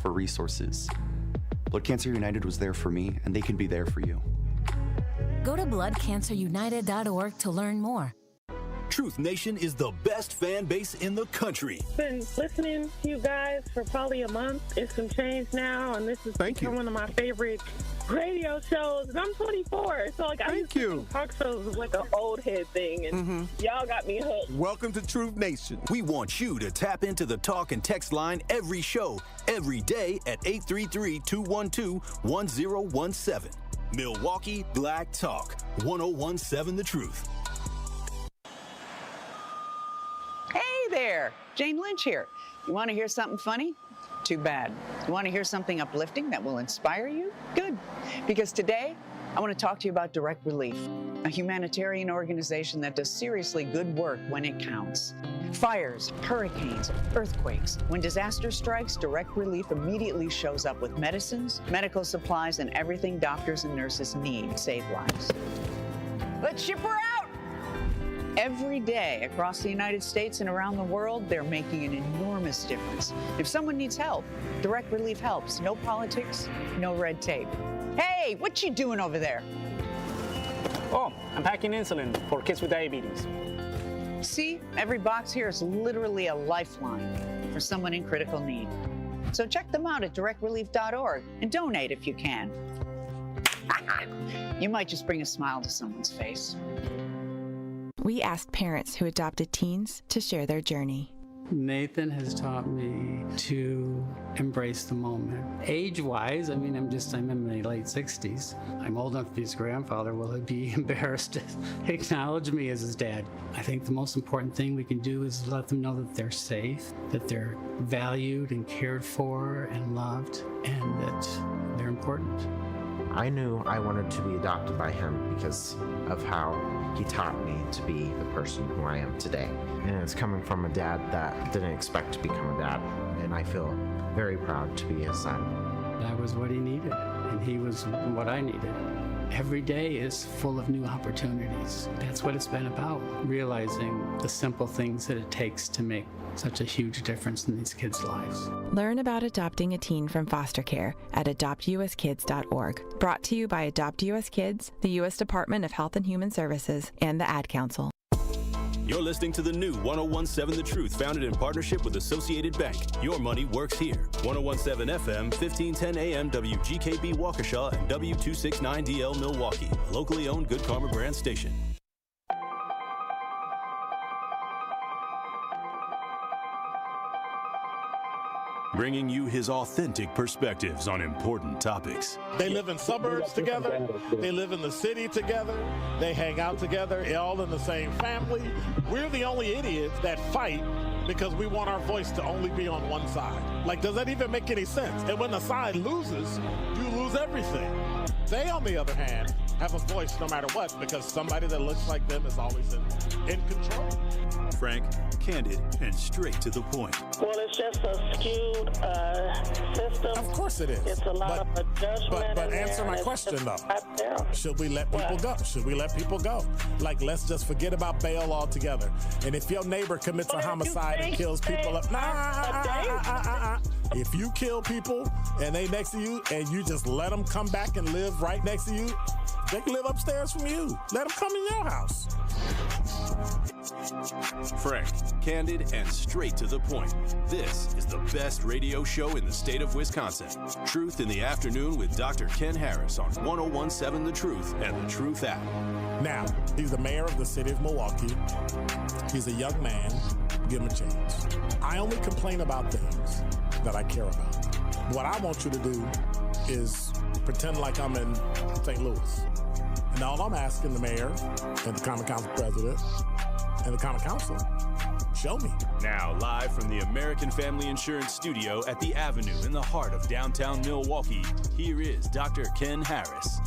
offer resources. Blood Cancer United was there for me, and they can be there for you. Go to bloodcancerunited.org to learn more. Truth Nation is the best fan base in the country. Been listening to you guys for probably a month. It's some change now, and this is one of my favorite radio shows. And I'm 24, so like I used to think talk shows was like an old head thing, and y'all got me hooked. Welcome to Truth Nation. We want you to tap into the talk and text line every show, every day at 833-212-1017. Milwaukee Black Talk, 1017 The Truth. Hey there, Jane Lynch here. You want to hear something funny? Too bad. You want to hear something uplifting that will inspire you? Good. Because today, I want to talk to you about Direct Relief, a humanitarian organization that does seriously good work when it counts. Fires, hurricanes, earthquakes. When disaster strikes, Direct Relief immediately shows up with medicines, medical supplies, and everything doctors and nurses need to save lives. Let's ship her out! Every day across the United States and around the world, they're making an enormous difference. If someone needs help, Direct Relief helps. No politics, no red tape. Hey, what you doing over there? Oh, I'm packing insulin for kids with diabetes. See, every box here is literally a lifeline for someone in critical need. So check them out at directrelief.org and donate if you can. You might just bring a smile to someone's face. We asked parents who adopted teens to share their journey. Nathan has taught me to embrace the moment. Age-wise, I'm in my late 60s. I'm old enough to be his grandfather. Will he be embarrassed to acknowledge me as his dad? I think the most important thing we can do is let them know that they're safe, that they're valued and cared for and loved, and that they're important. I knew I wanted to be adopted by him because of how he taught me to be the person who I am today. And it's coming from a dad that didn't expect to become a dad. And I feel very proud to be his son. That was what he needed, and he was what I needed. Every day is full of new opportunities. That's what it's been about, realizing the simple things that it takes to make such a huge difference in these kids' lives. Learn about adopting a teen from foster care at adoptuskids.org. Brought to you by Adopt US Kids, the U.S. Department of Health and Human Services, and the Ad Council. You're listening to the new 1017 The Truth, founded in partnership with Associated Bank. Your money works here. 1017 FM, 1510 AM, WGKB Waukesha, and W269DL Milwaukee, a locally owned Good Karma brand station. Bringing you his authentic perspectives on important topics. They live in suburbs together. They live in the city together. They hang out together, all in the same family. We're the only idiots that fight because we want our voice to only be on one side. Like, does that even make any sense? And when the side loses, you lose everything. They, on the other hand, have a voice no matter what because somebody that looks like them is always in control. Frank, candid, and straight to the point. Well, it's just a skewed system. Of course it is. It's a lot of judgment. But answer my question, though. Should we let people go? Should we let people go? Like, let's just forget about bail altogether. And if your neighbor commits a homicide and kills people up, if you kill people and they next to you and you just let them come back and live right next to you, they can live upstairs from you. Let them come in your house. Frank, candid, and straight to the point. This is the best radio show in the state of Wisconsin. Truth in the Afternoon with Dr. Ken Harris on 1017 The Truth and The Truth app. Now, he's the mayor of the city of Milwaukee. He's a young man. Give him a chance. I only complain about things that I care about. What I want you to do is pretend like I'm in St. Louis. And all I'm asking the mayor and the Common Council president and the Common Council, show me. Now, live from the American Family Insurance Studio at the Avenue in the heart of downtown Milwaukee, here is Dr. Ken Harris.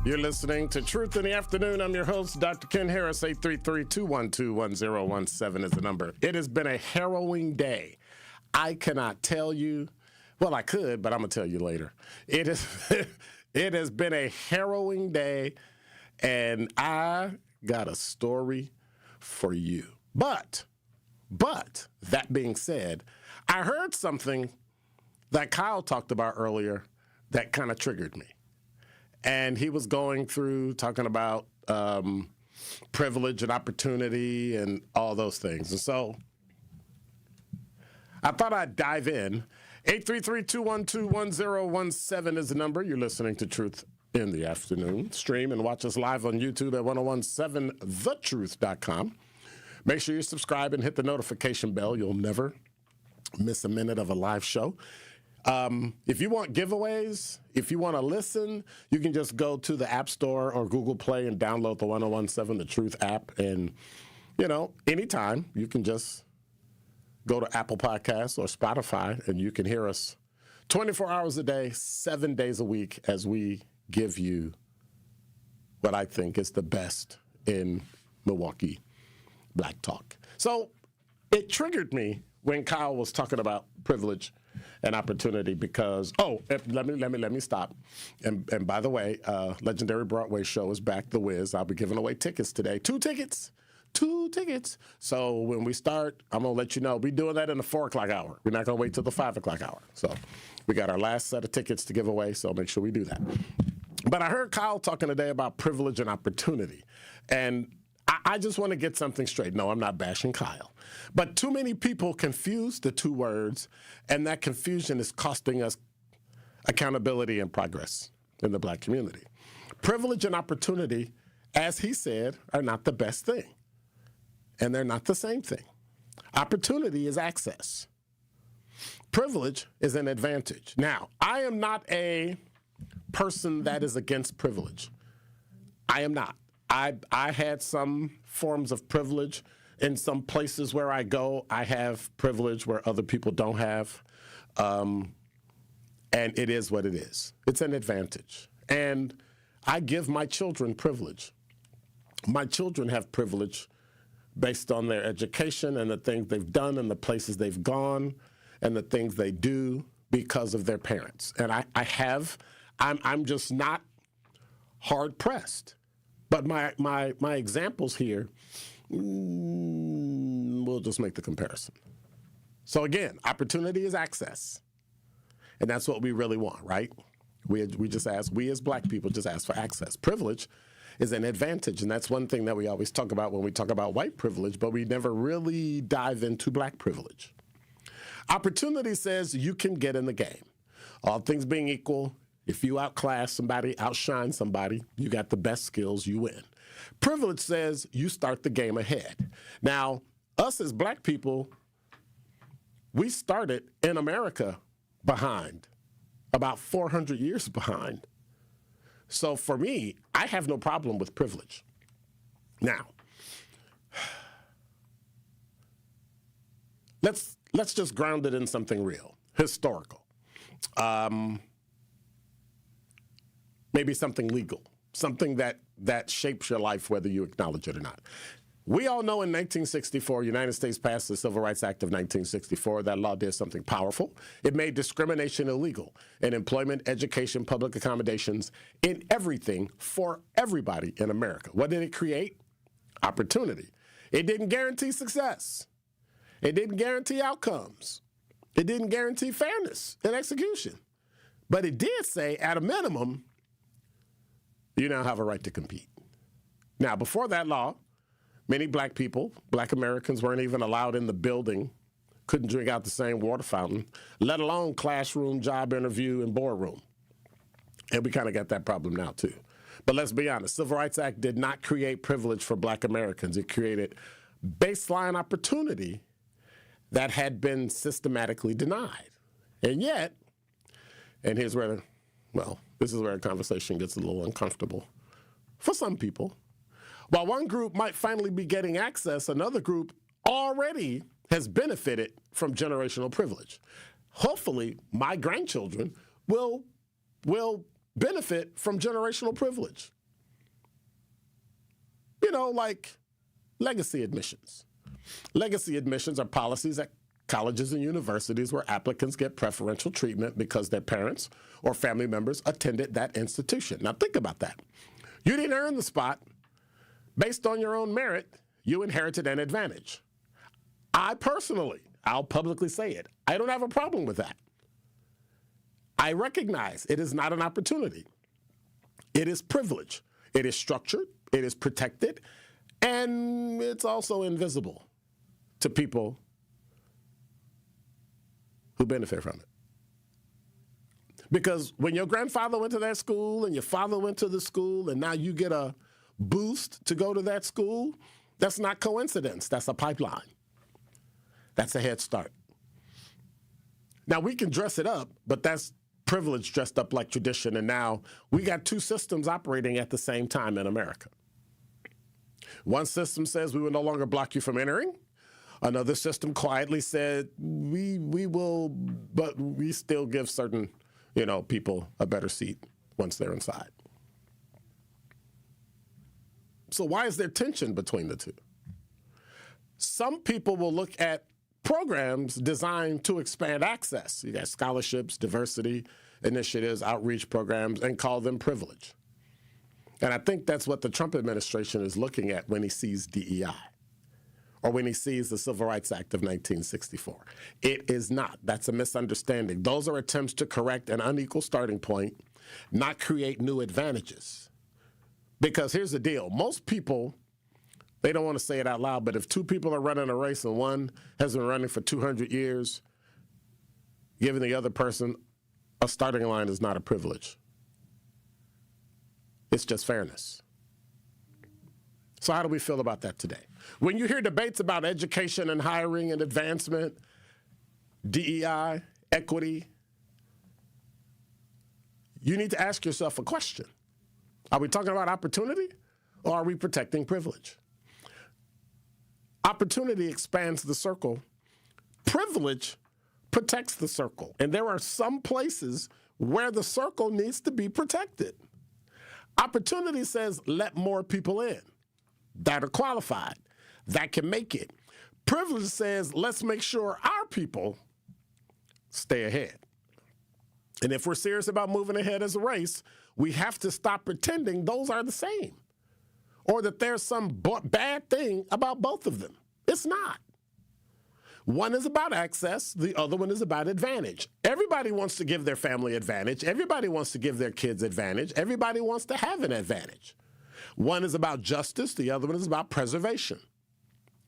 You're listening to Truth in the Afternoon. I'm your host, Dr. Ken Harris. 833-212-1017 is the number. It has been a harrowing day. I cannot tell you. Well, I could, but I'm going to tell you later. It has been a harrowing day, and I got a story for you. But that being said, I heard something that Kyle talked about earlier that kind of triggered me. And he was going through talking about privilege and opportunity and all those things. And so I thought I'd dive in. 833-212-1017 is the number. You're listening to Truth in the Afternoon. Stream and watch us live on YouTube at 1017thetruth.com. Make sure you subscribe and hit the notification bell. You'll never miss a minute of a live show. If you want giveaways, if you want to listen, you can just go to the App Store or Google Play and download the 1017 The Truth app. And, anytime you can just go to Apple Podcasts or Spotify and you can hear us 24 hours a day, 7 days a week as we give you what I think is the best in Milwaukee Black Talk. So it triggered me when Kyle was talking about privilege and opportunity because, let me stop. And by the way, Legendary Broadway show is back, The Wiz. I'll be giving away tickets today. 2 tickets. So when we start, I'm going to let you know. We're doing that in the 4 o'clock hour. We're not going to wait till the 5 o'clock hour. So we got our last set of tickets to give away, so make sure we do that. But I heard Kyle talking today about privilege and opportunity. And I just want to get something straight. No, I'm not bashing Kyle. But too many people confuse the two words, and that confusion is costing us accountability and progress in the Black community. Privilege and opportunity, as he said, are not the best thing. And they're not the same thing. Opportunity is access. Privilege is an advantage. Now, I am not a person that is against privilege. I am not. I had some forms of privilege. In some places where I go, I have privilege where other people don't have. And it is what it is. It's an advantage. And I give my children privilege. My children have privilege based on their education and the things they've done and the places they've gone and the things they do because of their parents. And I'm just not hard pressed. But my examples here, we'll just make the comparison. So again, opportunity is access. And that's what we really want, right? We just ask, we as Black people just ask for access. Privilege is an advantage, and that's one thing that we always talk about when we talk about white privilege, but we never really dive into Black privilege. Opportunity says you can get in the game. All things being equal, if you outclass somebody, outshine somebody, you got the best skills, you win. Privilege says you start the game ahead. Now, us as Black people, we started in America behind, about 400 years behind. So for me, I have no problem with privilege. Now, let's just ground it in something real, historical. Maybe something legal, something that shapes your life, whether you acknowledge it or not. We all know in 1964, United States passed the Civil Rights Act of 1964. That law did something powerful. It made discrimination illegal in employment, education, public accommodations, in everything for everybody in America. What did it create? Opportunity. It didn't guarantee success. It didn't guarantee outcomes. It didn't guarantee fairness and execution. But it did say, at a minimum, you now have a right to compete. Now, before that law, many Black people, Black Americans, weren't even allowed in the building, couldn't drink out the same water fountain, let alone classroom, job interview, and boardroom. And we kind of got that problem now, too. But let's be honest, Civil Rights Act did not create privilege for Black Americans. It created baseline opportunity that had been systematically denied. And yet, and here's where, this is where a conversation gets a little uncomfortable for some people. While one group might finally be getting access, another group already has benefited from generational privilege. Hopefully, my grandchildren will benefit from generational privilege. like legacy admissions. Legacy admissions are policies at colleges and universities where applicants get preferential treatment because their parents or family members attended that institution. Now think about that. You didn't earn the spot. Based on your own merit, you inherited an advantage. I personally, I'll publicly say it, I don't have a problem with that. I recognize it is not an opportunity. It is privilege. It is structured, it is protected, and it's also invisible to people who benefit from it. Because when your grandfather went to that school and your father went to the school and now you get a boost to go to that school, that's not coincidence. That's a pipeline. That's a head start. Now, we can dress it up, but that's privilege dressed up like tradition, and now we got two systems operating at the same time in America. One system says we will no longer block you from entering. Another system quietly said we will, but we still give certain, people a better seat once they're inside. So why is there tension between the two? Some people will look at programs designed to expand access. You got scholarships, diversity initiatives, outreach programs, and call them privilege. And I think that's what the Trump administration is looking at when he sees DEI or when he sees the Civil Rights Act of 1964. It is not. That's a misunderstanding. Those are attempts to correct an unequal starting point, not create new advantages. Because here's the deal. Most people, they don't want to say it out loud, but if two people are running a race and one has been running for 200 years, giving the other person a starting line is not a privilege. It's just fairness. So how do we feel about that today? When you hear debates about education and hiring and advancement, DEI, equity, you need to ask yourself a question. Are we talking about opportunity or are we protecting privilege? Opportunity expands the circle. Privilege protects the circle. And there are some places where the circle needs to be protected. Opportunity says let more people in that are qualified, that can make it. Privilege says let's make sure our people stay ahead. And if we're serious about moving ahead as a race, we have to stop pretending those are the same or that there's some bad thing about both of them. It's not. One is about access. The other one is about advantage. Everybody wants to give their family advantage. Everybody wants to give their kids advantage. Everybody wants to have an advantage. One is about justice. The other one is about preservation.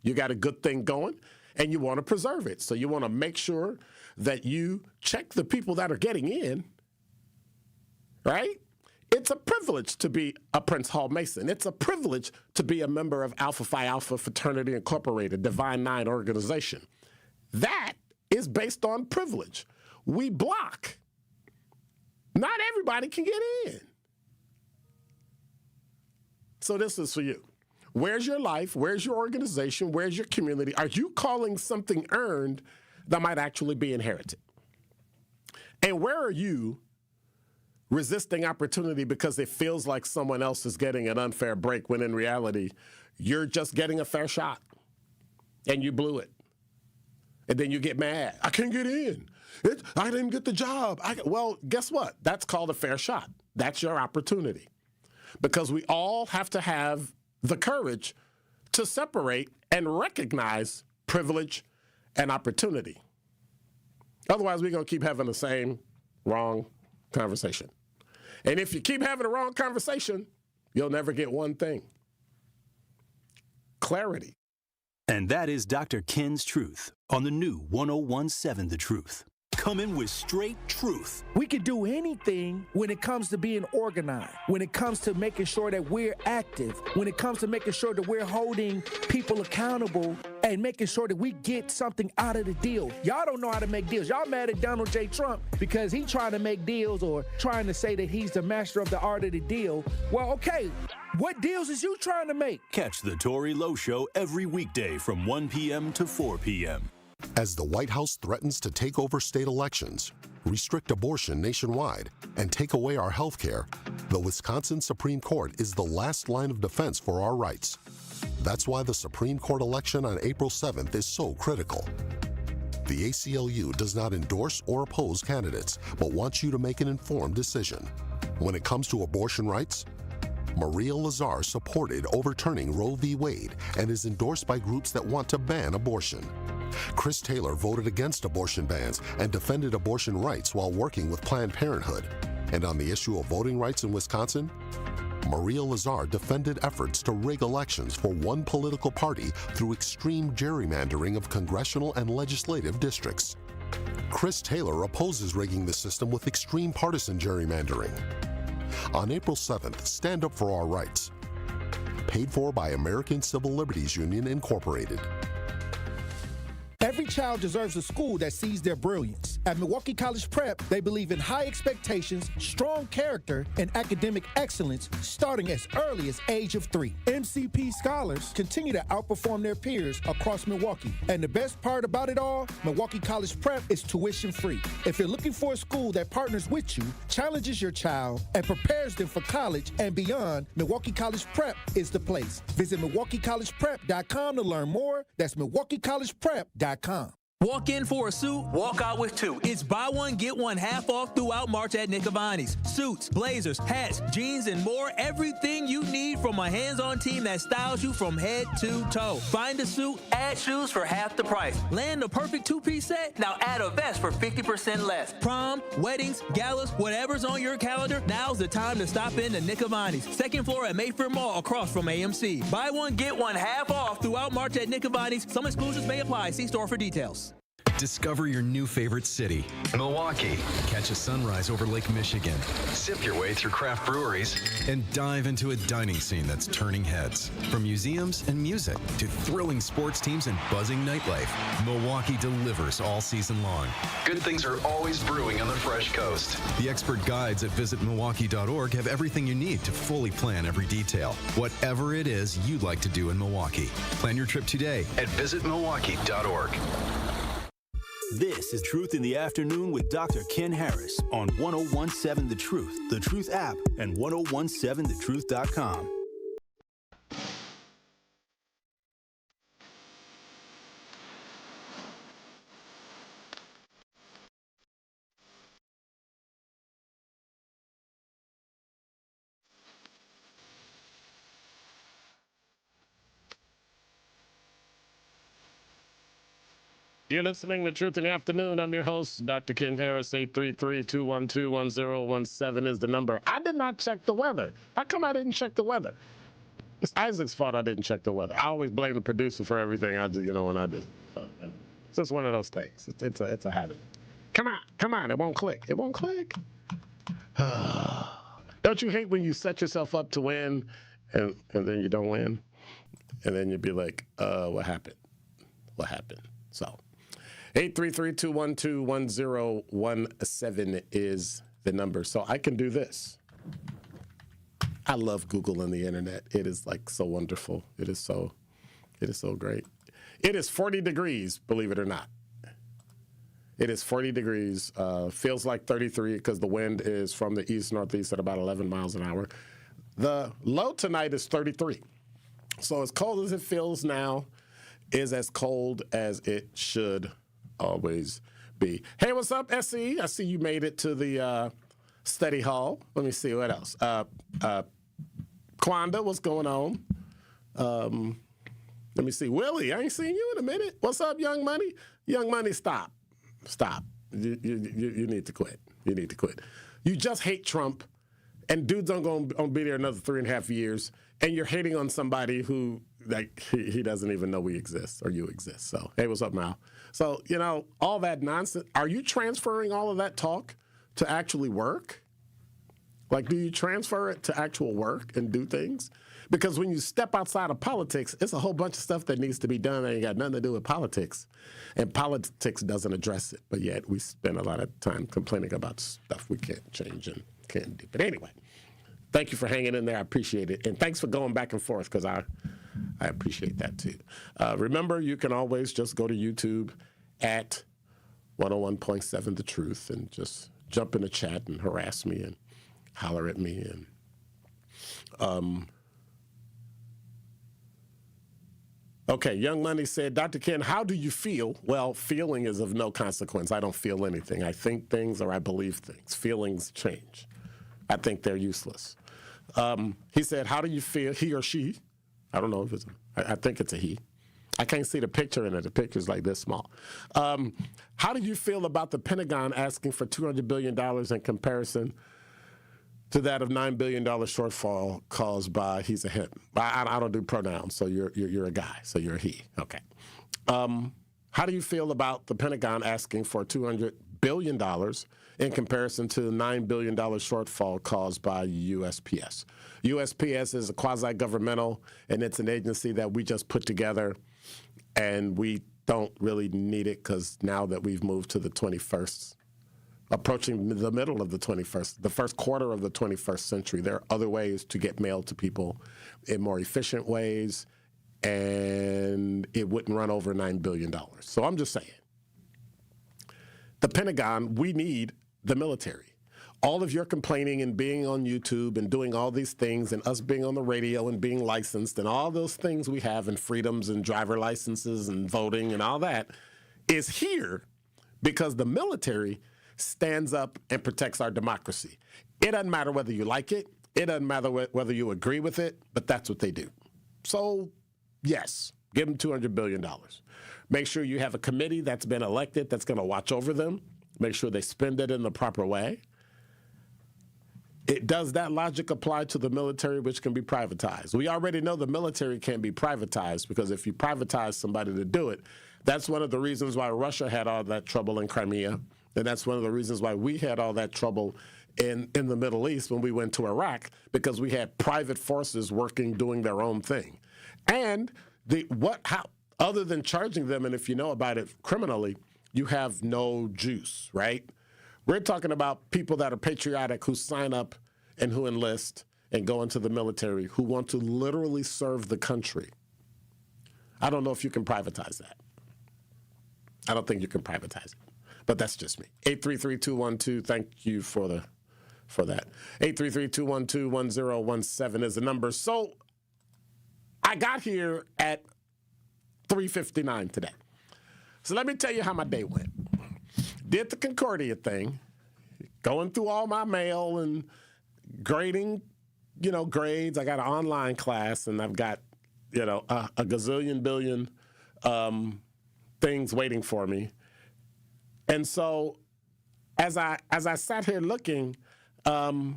You got a good thing going, and you want to preserve it. So you want to make sure that you check the people that are getting in, right? It's a privilege to be a Prince Hall Mason. It's a privilege to be a member of Alpha Phi Alpha Fraternity Incorporated, Divine Nine organization. That is based on privilege. We block. Not everybody can get in. So this is for you. Where's your life? Where's your organization? Where's your community? Are you calling something earned that might actually be inherited? And where are you resisting opportunity because it feels like someone else is getting an unfair break when in reality, you're just getting a fair shot and you blew it. And then you get mad. I can't get in. I didn't get the job. Well, guess what? That's called a fair shot. That's your opportunity. Because we all have to have the courage to separate and recognize privilege and opportunity. Otherwise, we're going to keep having the same wrong conversation. And if you keep having the wrong conversation, you'll never get one thing. Clarity. And that is Dr. Ken's Truth on the new 101.7 The Truth. Coming with straight truth. We can do anything when it comes to being organized, when it comes to making sure that we're active, when it comes to making sure that we're holding people accountable and making sure that we get something out of the deal. Y'all don't know how to make deals. Y'all mad at Donald J. Trump because he's trying to make deals or trying to say that he's the master of the art of the deal. Well, okay, what deals is you trying to make? Catch the Tory Lowe Show every weekday from 1 p.m. to 4 p.m. As the White House threatens to take over state elections, restrict abortion nationwide, and take away our health care, The Wisconsin Supreme Court is the last line of defense for our rights. That's why the Supreme Court election on April 7th is so critical. The ACLU does not endorse or oppose candidates, but wants you to make an informed decision. When it comes to abortion rights, Maria Lazar supported overturning Roe v. Wade and is endorsed by groups that want to ban abortion. Chris Taylor voted against abortion bans and defended abortion rights while working with Planned Parenthood. And on the issue of voting rights in Wisconsin, Maria Lazar defended efforts to rig elections for one political party through extreme gerrymandering of congressional and legislative districts. Chris Taylor opposes rigging the system with extreme partisan gerrymandering. On April 7th, stand up for our rights. Paid for by American Civil Liberties Union, Incorporated. Every child deserves a school that sees their brilliance. At Milwaukee College Prep, they believe in high expectations, strong character, and academic excellence starting as early as age of 3. MCP scholars continue to outperform their peers across Milwaukee. And the best part about it all, Milwaukee College Prep is tuition free. If you're looking for a school that partners with you, challenges your child, and prepares them for college and beyond, Milwaukee College Prep is the place. Visit MilwaukeeCollegePrep.com to learn more. That's MilwaukeeCollegePrep.com. Walk in for a suit, walk out with two. It's buy one, get one half off throughout March at Nick Avani's. Suits, blazers, hats, jeans, and more. Everything you need from a hands-on team that styles you from head to toe. Find a suit, add shoes for half the price. Land a perfect two-piece set? Now add a vest for 50% less. Prom, weddings, galas, whatever's on your calendar, now's the time to stop in to Nick Avani's. Second floor at Mayfair Mall across from AMC. Buy one, get one half off throughout March at Nick Avani's. Some exclusions may apply. See store for details. Discover your new favorite city, Milwaukee. Catch a sunrise over Lake Michigan. Sip your way through craft breweries. And dive into a dining scene that's turning heads. From museums and music to thrilling sports teams and buzzing nightlife, Milwaukee delivers all season long. Good things are always brewing on the Fresh Coast. The expert guides at visitmilwaukee.org have everything you need to fully plan every detail. Whatever it is you'd like to do in Milwaukee. Plan your trip today at visitmilwaukee.org. This is Truth in the Afternoon with Dr. Ken Harris on 1017 The Truth app, and 1017thetruth.com. You're listening to Truth in the Afternoon. I'm your host, Dr. Ken Harris. 833-212-1017 is the number. I did not check the weather. How come I didn't check the weather? It's Isaac's fault I didn't check the weather. I always blame the producer for everything I do, when I do. It's just one of those things. It's a habit. Come on. It won't click. Don't you hate when you set yourself up to win and then you don't win? And then you'd be like, what happened? So 833-212-1017 is the number. So I can do this. I love Google and the internet. It is like so wonderful. It is so great. It is 40 degrees, believe it or not. It is 40 degrees. Feels like 33 because the wind is from the east-northeast at about 11 miles an hour. The low tonight is 33. So as cold as it feels now is as cold as it should always be. Hey, what's up, SE? I see you made it to the study hall. Let me see what else. Quanda, what's going on? Let me see. Willie, I ain't seen you in a minute. What's up, Young Money? Young Money, stop. You need to quit. You just hate Trump, and dude's gonna be there another 3.5 years, and you're hating on somebody who he doesn't even know we exist or you exist. So, hey, what's up, Mal? So, all that nonsense. Are you transferring all of that talk to actually work? Like, do you transfer it to actual work and do things? Because when you step outside of politics, it's a whole bunch of stuff that needs to be done that ain't got nothing to do with politics. And politics doesn't address it. But yet we spend a lot of time complaining about stuff we can't change and can't do. But anyway, thank you for hanging in there. I appreciate it. And thanks for going back and forth because I appreciate that too. Remember, you can always just go to YouTube at 101.7 The Truth and just jump in the chat and harass me and holler at me and Okay, Young Money said, Dr. Ken, how do you feel? Well, feeling is of no consequence. I don't feel anything. I think things or I believe things. Feelings change. I think they're useless. He said, how do you feel, he or she? I don't know if I think it's a he. I can't see the picture in it. The picture's like this small. How do you feel about the Pentagon asking for $200 billion in comparison to that of $9 billion shortfall caused by he's a him? I don't do pronouns, so you're a guy, so you're a he. Okay. How do you feel about the Pentagon asking for $200 billion in comparison to the $9 billion shortfall caused by USPS? USPS is a quasi-governmental, and it's an agency that we just put together, and we don't really need it because now that we've moved to the 21st, approaching the middle of the 21st, the first quarter of the 21st century, there are other ways to get mail to people in more efficient ways, and it wouldn't run over $9 billion. So I'm just saying, the Pentagon, we need the military. All of your complaining and being on YouTube and doing all these things and us being on the radio and being licensed and all those things we have and freedoms and driver licenses and voting and all that is here because the military stands up and protects our democracy. It doesn't matter whether you like it. It doesn't matter whether you agree with it, but that's what they do. So, yes, give them $200 billion. Make sure you have a committee that's been elected that's going to watch over them. Make sure they spend it in the proper way. Does that logic apply to the military, which can be privatized? We already know the military can be privatized because if you privatize somebody to do it, that's one of the reasons why Russia had all that trouble in Crimea. And that's one of the reasons why we had all that trouble in the Middle East when we went to Iraq, because we had private forces working, doing their own thing. And other than charging them, and if you know about it criminally, you have no juice, right? We're talking about people that are patriotic, who sign up and who enlist and go into the military, who want to literally serve the country. I don't know if you can privatize that. I don't think you can privatize it. But that's just me. 833-212, thank you for that. 833-212-1017 is the number. So I got here at 3:59 today. So let me tell you how my day went. Did the Concordia thing, going through all my mail and grading, grades. I got an online class, and I've got, a gazillion billion things waiting for me. And so as I sat here looking, I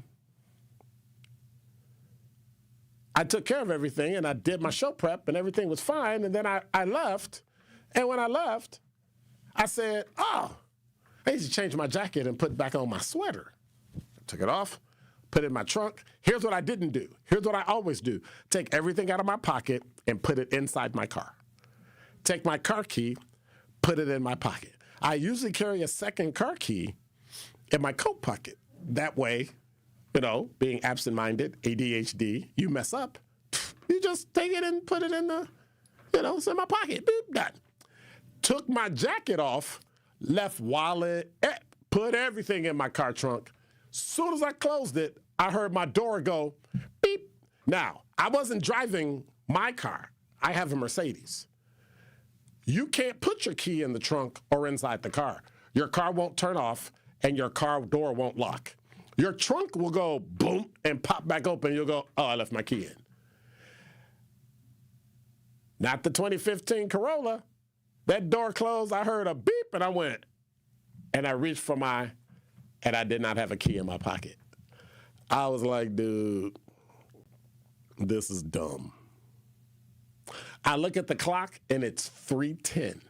took care of everything, and I did my show prep, and everything was fine. And then I left. And when I left, I said, I need to change my jacket and put back on my sweater. I took it off, put it in my trunk. Here's what I didn't do. Here's what I always do. Take everything out of my pocket and put it inside my car. Take my car key, put it in my pocket. I usually carry a second car key in my coat pocket. That way, being absent-minded, ADHD, you mess up, you just take it and put it in it's in my pocket. Boop, done. Took my jacket off, left wallet, put everything in my car trunk. Soon as I closed it, I heard my door go beep. Now, I wasn't driving my car. I have a Mercedes. You can't put your key in the trunk or inside the car. Your car won't turn off and your car door won't lock. Your trunk will go boom and pop back open. You'll go, I left my key in. Not the 2015 Corolla. That door closed, I heard a beep, and I went. And I reached for and I did not have a key in my pocket. I was like, dude, this is dumb. I look at the clock, and it's 3:10.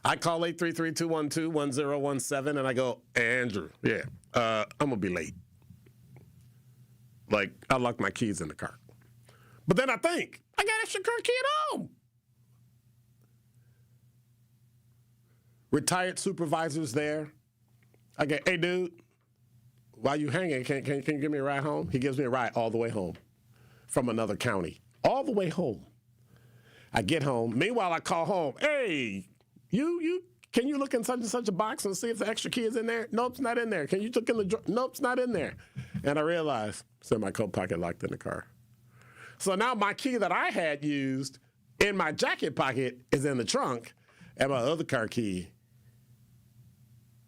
I call 833-212-1017, and I go, Andrew, I'm going to be late. Like, I locked my keys in the car. But then I think, I got extra car key at home. Retired supervisors there. I go, hey, dude, while you hanging, can you give me a ride home? He gives me a ride all the way home from another county. All the way home. I get home. Meanwhile, I call home. Hey, you can you look in such and such a box and see if the extra key is in there? Nope, it's not in there. Can you look in the drawer? Nope, it's not in there. And I realized it's in my coat pocket locked in the car. So now my key that I had used in my jacket pocket is in the trunk, and my other car key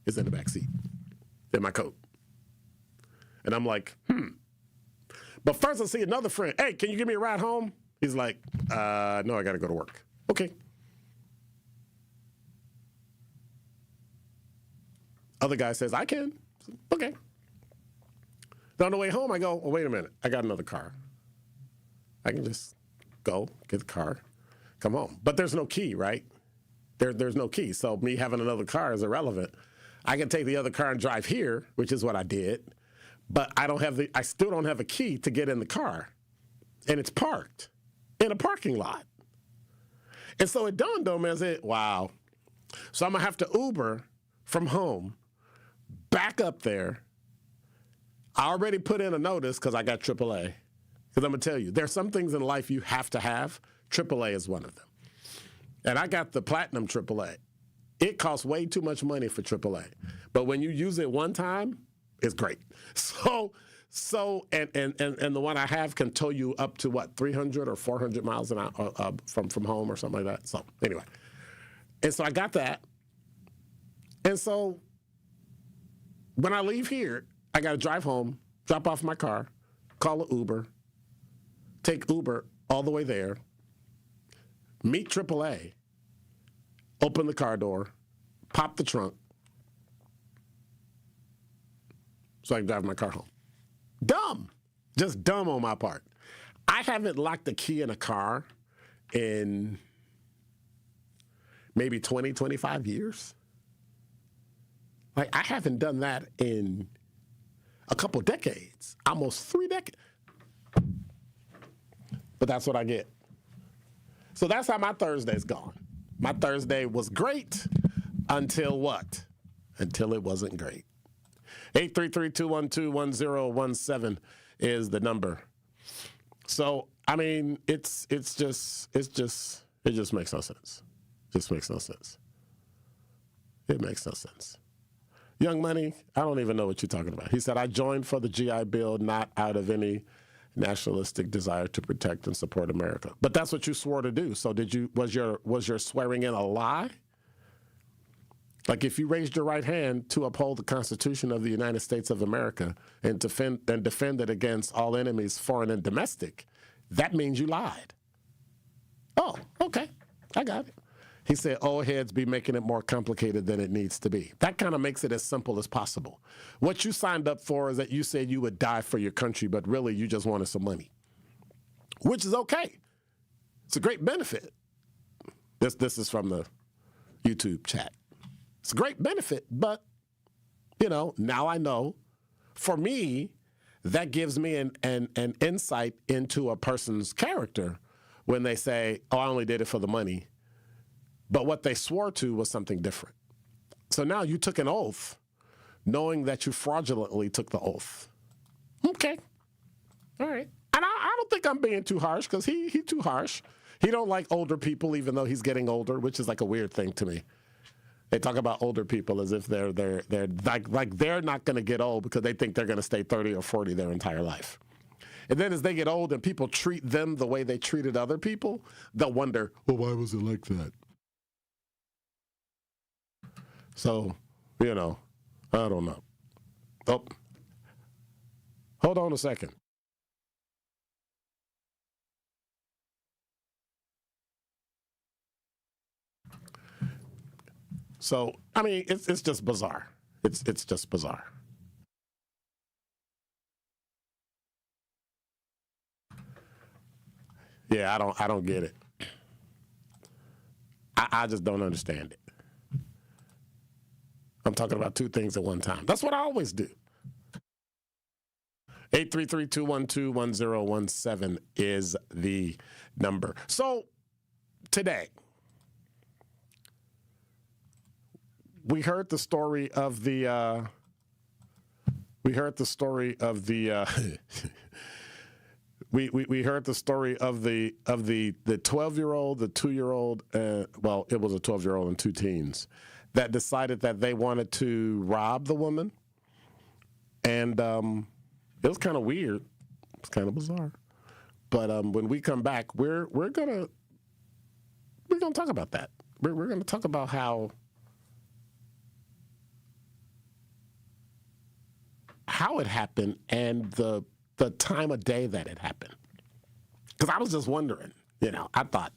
is in the back seat, in my coat. And I'm like, But first I see another friend. Hey, can you give me a ride home? He's like, no, I got to go to work. Okay. Other guy says, I can. Okay. Then on the way home, I go, wait a minute. I got another car. I can just go, get the car, come home. But there's no key, right? There's no key. So me having another car is irrelevant. I can take the other car and drive here, which is what I did. But I still don't have a key to get in the car. And it's parked in a parking lot. And so it dawned on me, I said, wow. So I'm going to have to Uber from home, back up there. I already put in a notice because I got AAA. Because I'm going to tell you, there's some things in life you have to have. AAA is one of them. And I got the Platinum AAA. It costs way too much money for AAA. But when you use it one time, it's great. So and the one I have can tow you up to, 300 or 400 miles an hour from home or something like that. So anyway. And so I got that. And so when I leave here, I got to drive home, drop off my car, call an Uber, take Uber all the way there, meet AAA, open the car door, pop the trunk, so I can drive my car home. Dumb. Just dumb on my part. I haven't locked the key in a car in maybe 20, 25 years. Like, I haven't done that in a couple decades, almost 3 decades. But that's what I get. So that's how my Thursday's gone. My Thursday was great until what? Until it wasn't great. 833-212-1017 is the number. So, I mean, it just makes no sense. Just makes no sense. It makes no sense. Young Money, I don't even know what you're talking about. He said, I joined for the GI Bill not out of any nationalistic desire to protect and support America. But that's what you swore to do. So was your swearing in a lie? Like, if you raised your right hand to uphold the Constitution of the United States of America and defend it against all enemies, foreign and domestic, that means you lied. Oh, okay. I got it. He said, old heads be making it more complicated than it needs to be. That kind of makes it as simple as possible. What you signed up for is that you said you would die for your country, but really you just wanted some money, which is okay. It's a great benefit. This is from the YouTube chat. It's a great benefit, but, now I know. For me, that gives me an insight into a person's character when they say, oh, I only did it for the money. But what they swore to was something different. So now you took an oath knowing that you fraudulently took the oath. Okay. All right. And I don't think I'm being too harsh because he too harsh. He don't like older people even though he's getting older, which is like a weird thing to me. They talk about older people as if they're like they're not going to get old because they think they're going to stay 30 or 40 their entire life. And then as they get old and people treat them the way they treated other people, they'll wonder, well, why was it like that? So, I don't know. Oh, hold on a second. So, I mean, it's just bizarre. It's just bizarre. Yeah, I don't get it. I just don't understand it. I'm talking about two things at one time. That's what I always do. 833-212-1017 is the number. So today, we heard the story of the 12-year-old, the 2-year-old, well, it was a 12-year-old and 2 teens. that decided that they wanted to rob the woman. And it was kind of weird. It's kind of bizarre. But when we come back, we're gonna talk about that. We're gonna talk about how it happened and the time of day that it happened. Because I was just wondering, I thought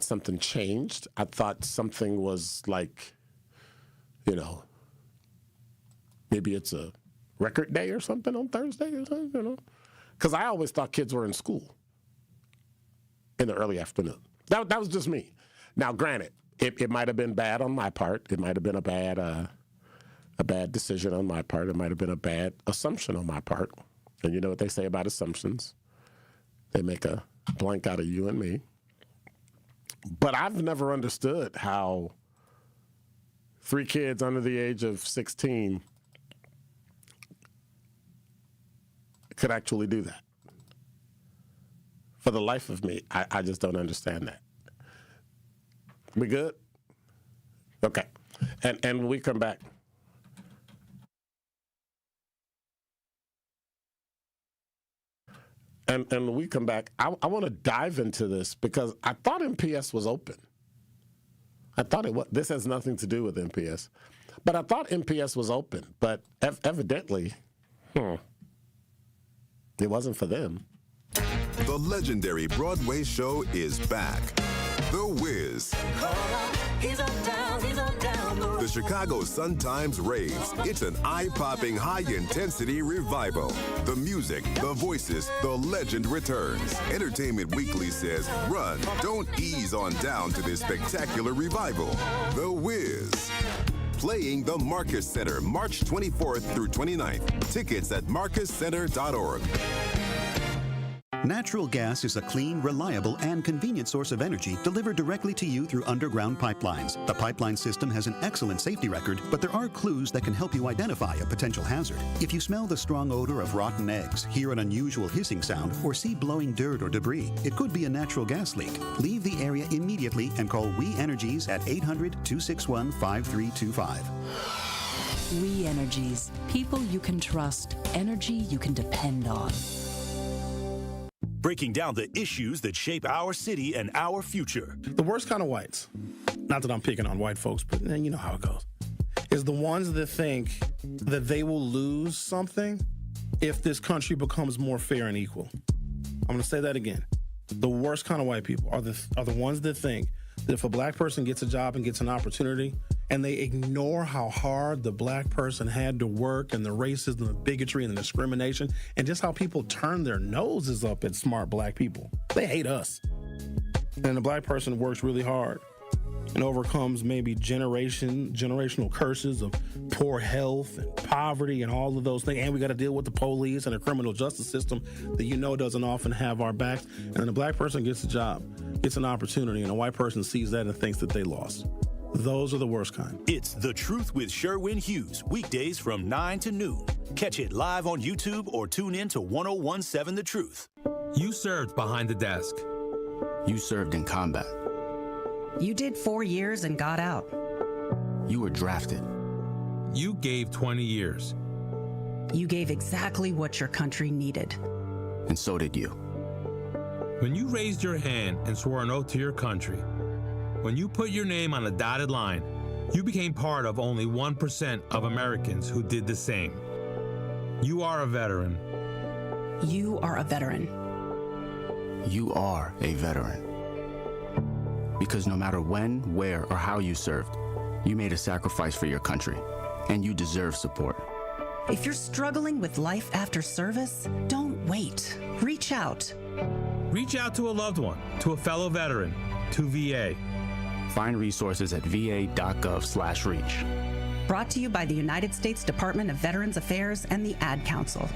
something changed. I thought something was like, maybe it's a record day or something on Thursday or something, Because I always thought kids were in school in the early afternoon. That was just me. Now, granted, it might have been bad on my part. It might have been a bad decision on my part. It might have been a bad assumption on my part. And you know what they say about assumptions? They make a blank out of you and me. But I've never understood how 3 kids under the age of 16 could actually do that. For the life of me, I just don't understand that. We good? Okay. And when we come back, And when we come back, I want to dive into this because I thought MPS was open. I thought it was. This has nothing to do with MPS. But I thought MPS was open. But evidently, it wasn't for them. The legendary Broadway show is back. The Wiz. He's on down, he's on down. The Chicago Sun-Times raves. It's an eye-popping, high-intensity revival. The music, the voices, the legend returns. Entertainment Weekly says, run, don't ease on down to this spectacular revival. The Wiz. Playing the Marcus Center, March 24th through 29th. Tickets at marcuscenter.org. Natural gas is a clean, reliable, and convenient source of energy delivered directly to you through underground pipelines. The pipeline system has an excellent safety record, but there are clues that can help you identify a potential hazard. If you smell the strong odor of rotten eggs, hear an unusual hissing sound, or see blowing dirt or debris, it could be a natural gas leak. Leave the area immediately and call We Energies at 800-261-5325. We Energies. People you can trust. Energy you can depend on. Breaking down the issues that shape our city and our future. The worst kind of whites, not that I'm picking on white folks, but you know how it goes, is the ones that think that they will lose something if this country becomes more fair and equal. I'm going to say that again. The worst kind of white people are the ones that think that if a black person gets a job and gets an opportunity, and they ignore how hard the black person had to work and the racism, the bigotry, and the discrimination, and just how people turn their noses up at smart black people. They hate us. And the black person works really hard and overcomes maybe generational curses of poor health and poverty and all of those things. And we got to deal with the police and the criminal justice system that doesn't often have our backs. And then the black person gets a job, gets an opportunity, and a white person sees that and thinks that they lost. Those are the worst kind. It's The Truth with Sherwin Hughes, weekdays from 9 to noon. Catch it live on YouTube or tune in to 1017 The Truth. You served behind the desk. You served in combat. You did 4 years and got out. You were drafted. You gave 20 years. You gave exactly what your country needed. And so did you. When you raised your hand and swore an oath to your country, when you put your name on a dotted line, you became part of only 1% of Americans who did the same. You are a veteran. You are a veteran. You are a veteran. Because no matter when, where, or how you served, you made a sacrifice for your country, and you deserve support. If you're struggling with life after service, don't wait. Reach out. Reach out to a loved one, to a fellow veteran, to VA. Find resources at va.gov/reach. Brought to you by the United States Department of Veterans Affairs and the Ad Council.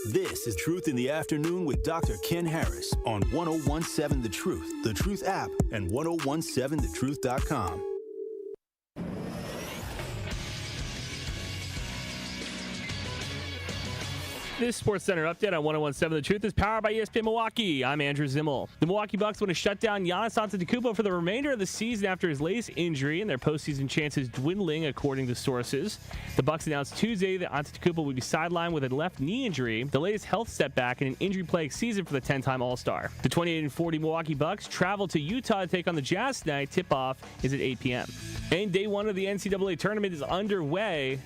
This is Truth in the Afternoon with Dr. Ken Harris on 1017 The Truth, The Truth app, and 1017thetruth.com. This Sports Center update on 101.7 The Truth is powered by ESPN Milwaukee. I'm Andrew Zimmel. The Milwaukee Bucks want to shut down Giannis Antetokounmpo for the remainder of the season after his latest injury, and their postseason chances dwindling, according to sources. The Bucks announced Tuesday that Antetokounmpo would be sidelined with a left knee injury, the latest health setback in an injury-plagued season for the 10-time All-Star. The 28-40 Milwaukee Bucks travel to Utah to take on the Jazz tonight. Tip-off is at 8 p.m. And day one of the NCAA tournament is underway.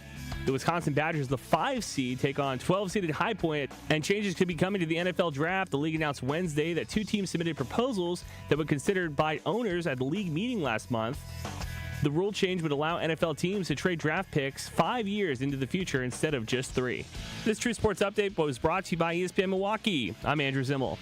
The Wisconsin Badgers, the 5 seed, take on 12-seeded High Point, and changes could be coming to the NFL draft. The league announced Wednesday that 2 teams submitted proposals that were considered by owners at the league meeting last month. The rule change would allow NFL teams to trade draft picks 5 years into the future instead of just 3. This True Sports Update was brought to you by ESPN Milwaukee. I'm Andrew Zimmel.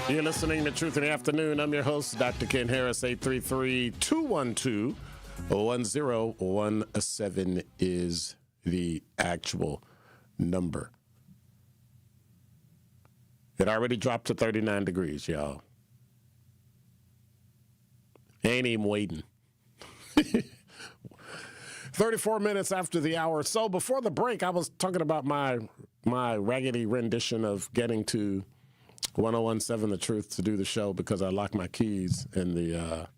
You're listening to Truth in the Afternoon. I'm your host, Dr. Ken Harris. 833-212-1017 is the actual number. It already dropped to 39 degrees, y'all. Ain't even waiting. 34 minutes after the hour. So before the break, I was talking about my raggedy rendition of getting to 101.7 The Truth to do the show because I locked my keys in the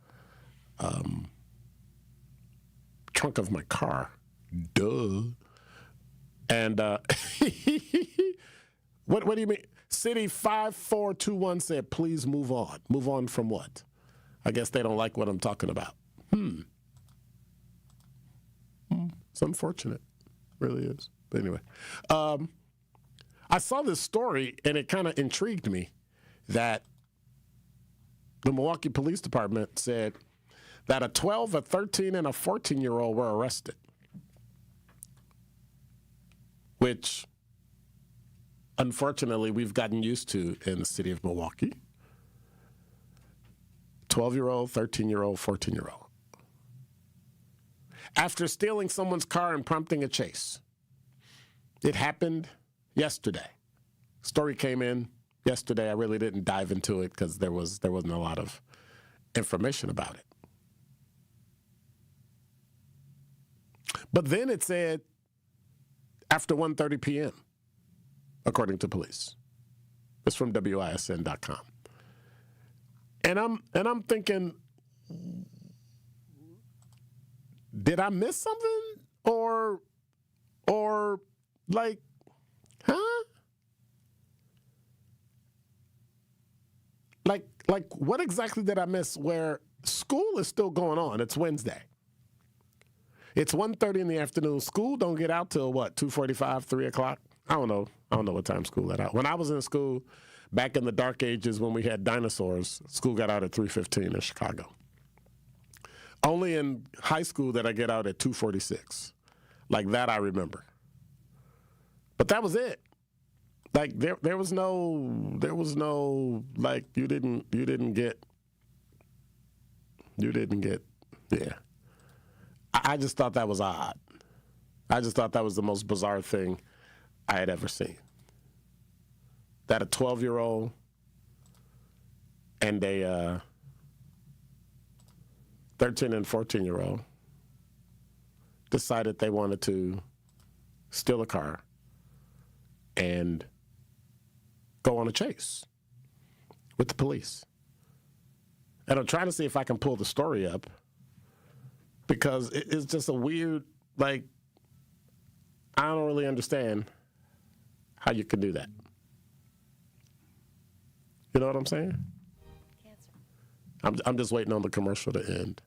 trunk of my car. Duh. And what do you mean? City 5421 said, please move on. Move on from what? I guess they don't like what I'm talking about. It's unfortunate. It really is. But anyway. I saw this story, and it kind of intrigued me that the Milwaukee Police Department said that a 12, a 13, and a 14-year-old were arrested, which, unfortunately, we've gotten used to in the city of Milwaukee. 12-year-old, 13-year-old, 14-year-old. After stealing someone's car and prompting a chase. It happened yesterday. Story came in yesterday. I really didn't dive into it because there wasn't a lot of information about it. But then it said after 1:30 p.m., according to police. It's from WISN.com. And I'm thinking, did I miss something? Or like, huh? Like what exactly did I miss where school is still going on? It's Wednesday. It's 1:30 in the afternoon. School don't get out till what, 2:45, 3 o'clock? I don't know what time school let out. When I was in school, back in the dark ages when we had dinosaurs, school got out at 3:15 in Chicago. Only in high school did I get out at 2:46. Like that I remember. But that was it. Like there was no like you didn't get yeah. I just thought that was odd. I just thought that was the most bizarre thing I had ever seen. That a 12-year-old and a 13 and 14-year-old decided they wanted to steal a car and go on a chase with the police. And I'm trying to see if I can pull the story up because it's just a weird, like, I don't really understand how you could do that. You know what I'm saying? I'm just waiting on the commercial to end.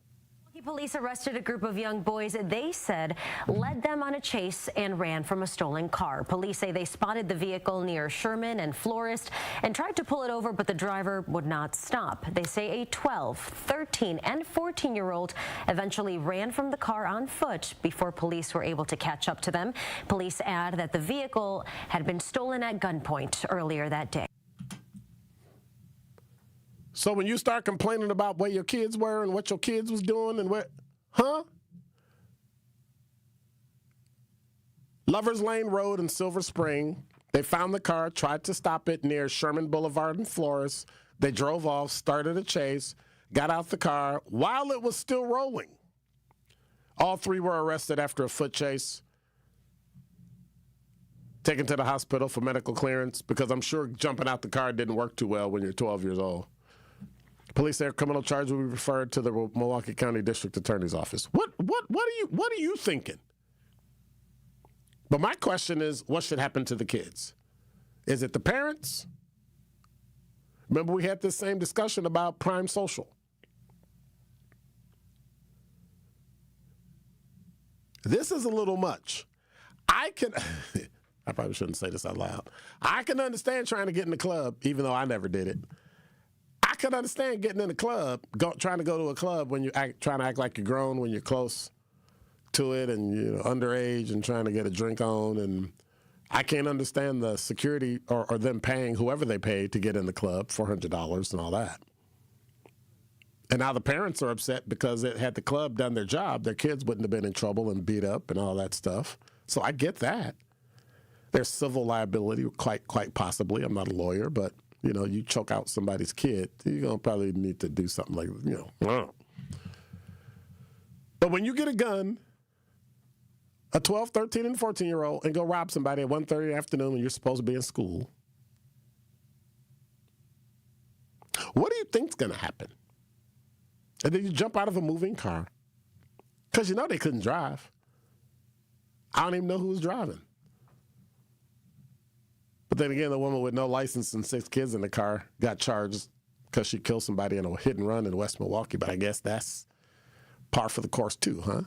Police arrested a group of young boys they said led them on a chase and ran from a stolen car. Police say they spotted the vehicle near Sherman and Florist and tried to pull it over, but the driver would not stop. They say a 12, 13, and 14-year-old eventually ran from the car on foot before police were able to catch up to them. Police add that the vehicle had been stolen at gunpoint earlier that day. So when you start complaining about where your kids were and what your kids was doing and where, huh? Lovers Lane Road in Silver Spring. They found the car, tried to stop it near Sherman Boulevard and Flores. They drove off, started a chase, got out the car while it was still rolling. All three were arrested after a foot chase, taken to the hospital for medical clearance because I'm sure jumping out the car didn't work too well when you're 12 years old. Police say a criminal charge will be referred to the Milwaukee County District Attorney's Office. What are you thinking? But my question is, what should happen to the kids? Is it the parents? Remember, we had this same discussion about Prime Social. This is a little much. I probably shouldn't say this out loud. I can understand trying to get in the club, even though I never did it. I can understand getting in the club, trying to go to a club when you're trying to act like you're grown when you're close to it and you're underage and trying to get a drink on. And I can't understand the security or them paying whoever they paid to get in the club, $400 and all that. And now the parents are upset because had the club done their job, their kids wouldn't have been in trouble and beat up and all that stuff. So I get that. There's civil liability, quite possibly. I'm not a lawyer, but, you choke out somebody's kid, you're going to probably need to do something like, But when you get a gun, a 12, 13, and 14-year-old, and go rob somebody at 1:30 in the afternoon when you're supposed to be in school, what do you think's going to happen? And then you jump out of a moving car because they couldn't drive. I don't even know who was driving. But then again, the woman with no license and 6 kids in the car got charged because she killed somebody in a hit and run in West Milwaukee. But I guess that's par for the course too, huh?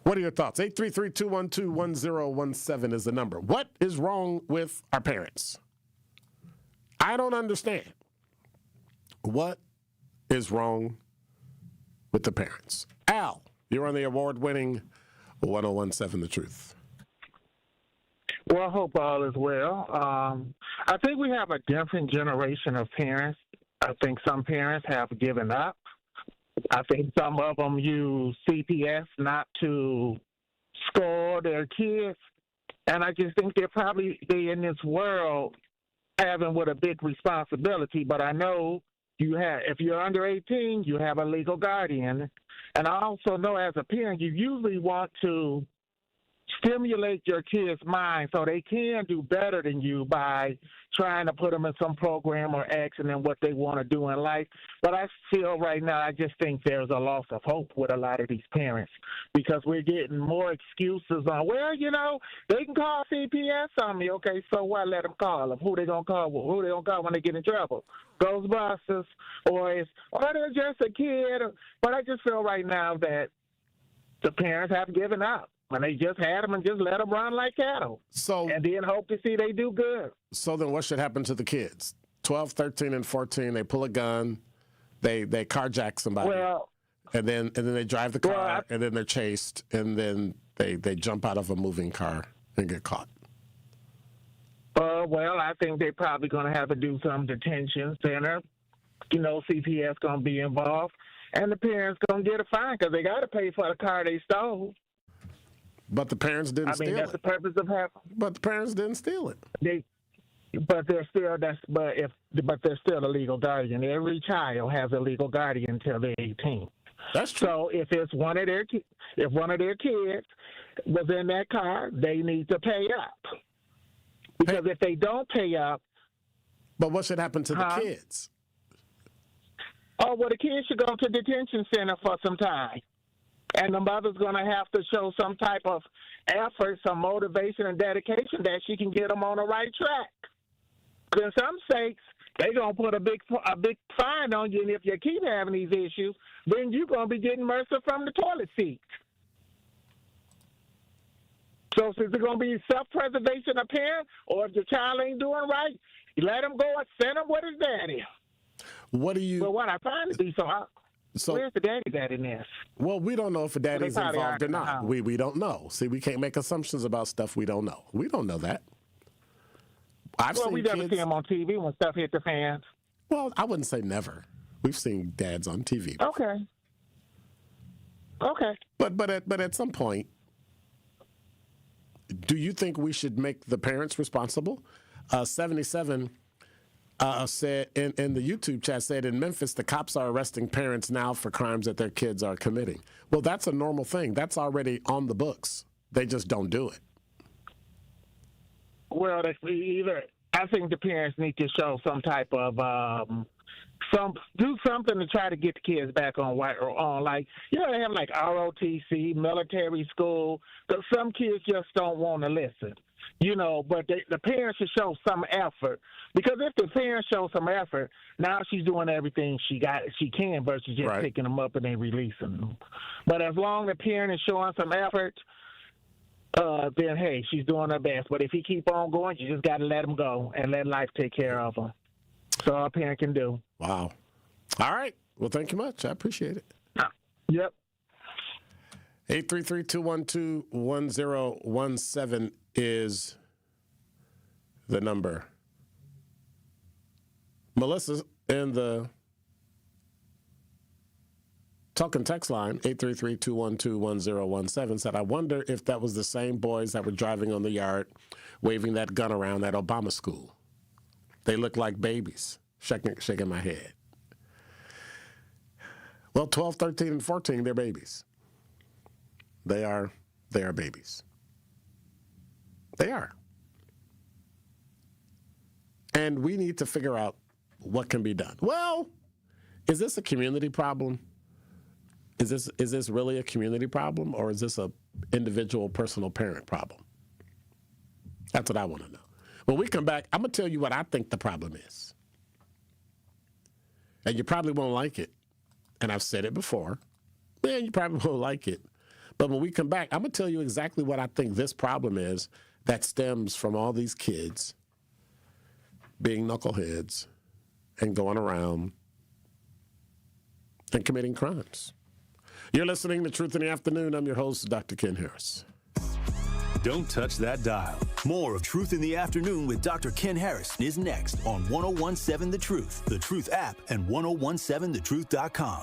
What are your thoughts? 833-212-1017 is the number. What is wrong with our parents? I don't understand. What is wrong with the parents? Al, you're on the award-winning 1017 The Truth. Well, I hope all is well. I think we have a different generation of parents. I think some parents have given up. I think some of them use CPS not to score their kids. And I just think they in this world having with a big responsibility. But I know if you're under 18, you have a legal guardian. And I also know as a parent, you usually want to stimulate your kids' mind so they can do better than you by trying to put them in some program or asking them what they want to do in life. But I feel right now, I just think there's a loss of hope with a lot of these parents because we're getting more excuses on, they can call CPS on me. Okay, so what? Let them call them. Who they going to call? Who they going to call when they get in trouble? Ghostbusters, or they're just a kid. But I just feel right now that the parents have given up. And they just had them and just let them run like cattle. And then hope to see they do good. So then what should happen to the kids? 12, 13, and 14, they pull a gun, they carjack somebody. And then they drive the car, and then they're chased, and then they jump out of a moving car and get caught. I think they're probably going to have to do some detention center. CPS going to be involved. And the parents going to get a fine because they got to pay for the car they stole. But the parents didn't steal it. That's the purpose of having. But the parents didn't steal it. But they're still a legal guardian. Every child has a legal guardian until they're 18. That's true. So if one of their kids was in that car, they need to pay up. Because if they don't pay up, but what should happen to the kids? The kids should go to detention center for some time. And the mother's going to have to show some type of effort, some motivation and dedication that she can get them on the right track. In some states, they're going to put a big fine on you, and if you keep having these issues, then you're going to be getting mercy from the toilet seat. So since it's going to be self-preservation of parent, or if your child ain't doing right, you let him go and send him with his daddy. What do you... But what I find to be so where's the daddy at in this? Well, we don't know if a daddy's involved or not. We don't know. See, we can't make assumptions about stuff we don't know. We don't know that. We never see them on TV when stuff hit the fans. Well, I wouldn't say never. We've seen dads on TV before. Okay. But at some point, do you think we should make the parents responsible? 77 said in the YouTube chat, said in Memphis, the cops are arresting parents now for crimes that their kids are committing. Well, that's a normal thing. That's already on the books. They just don't do it. Well, I think the parents need to show some type of do something to try to get the kids back on like they have like ROTC, military school. But some kids just don't want to listen. But the parents should show some effort, because if the parents show some effort, now she's doing everything she can versus just picking them up and then releasing them. But as long as the parent is showing some effort, then hey, she's doing her best. But if he keep on going, you just got to let him go and let life take care of him. So a parent can do. Wow. All right. Well, thank you much. I appreciate it. Yep. 833-212-1017 is the number. Melissa in the talk and text line, 833-212-1017, said, I wonder if that was the same boys that were driving on the yard, waving that gun around at Obama school. They look like babies. Shaking my head. Well, 12, 13, and 14, they're babies. They are babies. They are. And we need to figure out what can be done. Well, is this a community problem? Is this really a community problem, or is this a individual personal parent problem? That's what I want to know. When we come back, I'm going to tell you what I think the problem is. And you probably won't like it. And I've said it before. Man, you probably won't like it. But when we come back, I'm going to tell you exactly what I think this problem is that stems from all these kids being knuckleheads and going around and committing crimes. You're listening to Truth in the Afternoon. I'm your host, Dr. Ken Harris. Don't touch that dial. More of Truth in the Afternoon with Dr. Ken Harris is next on 1017 The Truth, The Truth app, and 1017thetruth.com.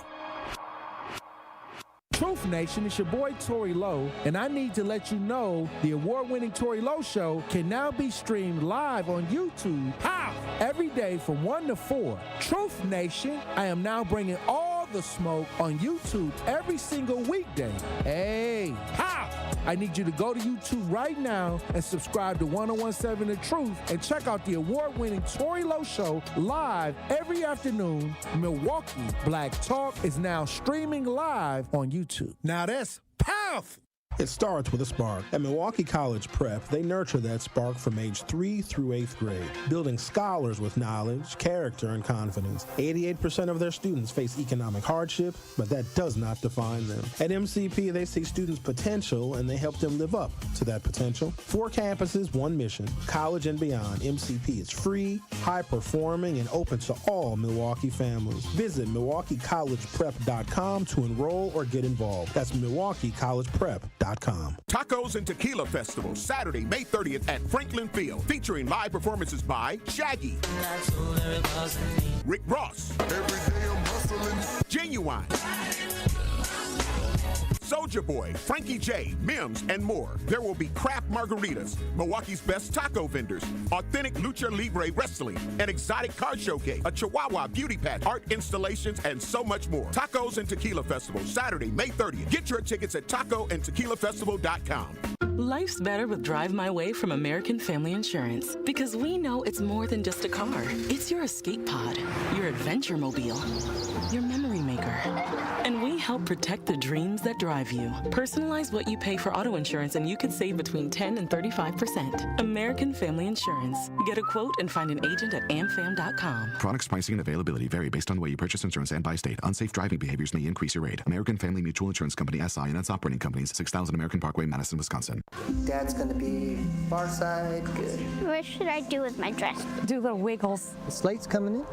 Truth Nation, it's your boy Tory Lowe, and I need to let you know the award-winning Tory Lowe Show can now be streamed live on YouTube. How? Every day from 1 to 4. Truth Nation, I am now bringing all the smoke on YouTube every single weekday. Hey, how? I need you to go to YouTube right now and subscribe to 1017 The Truth and check out the award-winning Tory Lowe Show live every afternoon. Milwaukee Black Talk is now streaming live on YouTube. Now that's powerful. It starts with a spark. At Milwaukee College Prep, they nurture that spark from age 3 through 8th grade, building scholars with knowledge, character, and confidence. 88% of their students face economic hardship, but that does not define them. At MCP, they see students' potential, and they help them live up to that potential. 4 campuses, 1 mission. College and beyond, MCP is free, high-performing, and open to all Milwaukee families. Visit MilwaukeeCollegePrep.com to enroll or get involved. That's MilwaukeeCollegePrep.com. Tacos and Tequila Festival, Saturday, May 30th at Franklin Field, featuring live performances by Shaggy, Rick Ross, Genuine, Soulja Boy, Frankie J, Mims, and more. There will be craft margaritas, Milwaukee's best taco vendors, authentic lucha libre wrestling, an exotic car showcase, a Chihuahua beauty pageant, art installations, and so much more. Tacos and Tequila Festival, Saturday, May 30th. Get your tickets at tacoandtequilafestival.com. Life's better with Drive My Way from American Family Insurance, because we know it's more than just a car. It's your escape pod, your adventure mobile, your memory maker. And we help protect the dreams that drive you. Personalize what you pay for auto insurance and you could save between 10 and 35%. American Family Insurance. Get a quote and find an agent at amfam.com. Products, pricing, and availability vary based on the way you purchase insurance and by state. Unsafe driving behaviors may increase your rate. American Family Mutual Insurance Company, SI, and its operating companies, 6000 American Parkway, Madison, Wisconsin. Dad's gonna be far side, good. What should I do with my dress? Do little wiggles. The slate's coming in.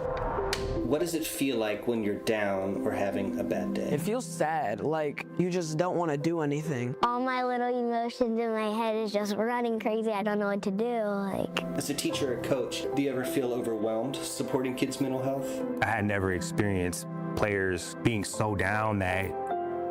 What does it feel like when you're down or having a bad day? It feels sad, like you just don't want to do anything. All my little emotions in my head is just running crazy. I don't know what to do. As a teacher or coach, do you ever feel overwhelmed supporting kids' mental health? I had never experienced players being so down that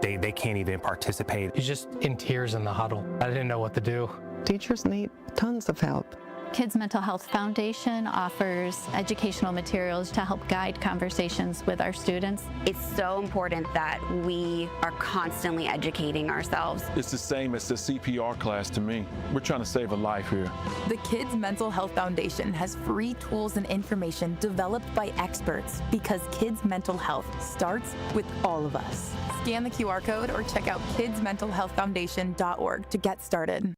they can't even participate. He's just in tears in the huddle. I didn't know what to do. teachers need tons of help. Kids Mental Health Foundation offers educational materials to help guide conversations with our students. It's so important that we are constantly educating ourselves. It's the same as the CPR class to me. We're trying to save a life here. The Kids Mental Health Foundation has free tools and information developed by experts because kids' mental health starts with all of us. Scan the QR code or check out kidsmentalhealthfoundation.org to get started.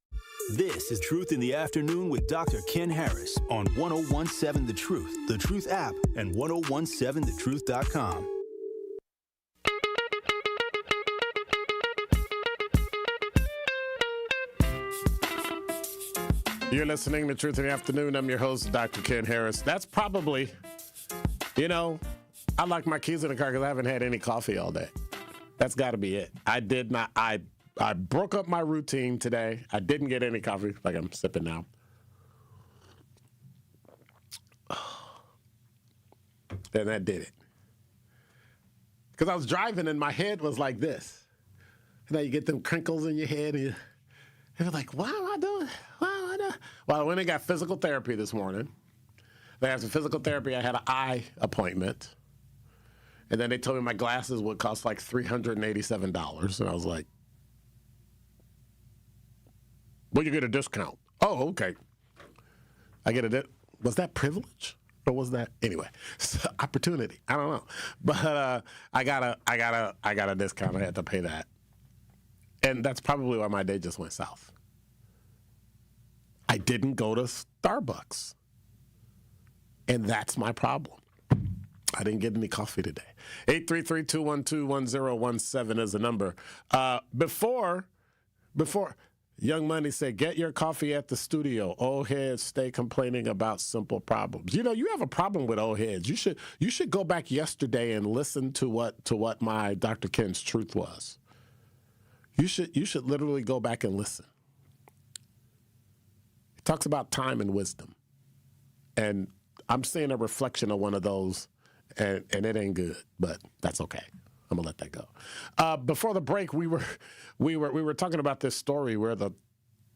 This is Truth in the Afternoon with Dr. Ken Harris on 1017 The Truth app, and 1017thetruth.com. You're listening to Truth in the Afternoon. I'm your host, Dr. Ken Harris. That's probably, I like my keys in the car because I haven't had any coffee all day. That's got to be it. I broke up my routine today. I didn't get any coffee like I'm sipping now. And that did it. Because I was driving and my head was like this. And then you get them crinkles in your head and you're like, what am I doing? Well, I went and got physical therapy this morning. They had some physical therapy. I had an eye appointment. And then they told me my glasses would cost like $387. And I was like, well, you get a discount. Oh, okay. I get a was that privilege or was that anyway? Opportunity. I don't know, but I got a discount. I had to pay that, and that's probably why my day just went south. I didn't go to Starbucks, and that's my problem. I didn't get any coffee today. 833-212-1017 is the number. Before. Young Money said, get your coffee at the studio. Old heads stay complaining about simple problems. You have a problem with old heads. You should go back yesterday and listen to what my Dr. Ken's truth was. You should literally go back and listen. He talks about time and wisdom. And I'm seeing a reflection of one of those, and it ain't good, but that's okay. I'm gonna let that go. Before the break, we were talking about this story where the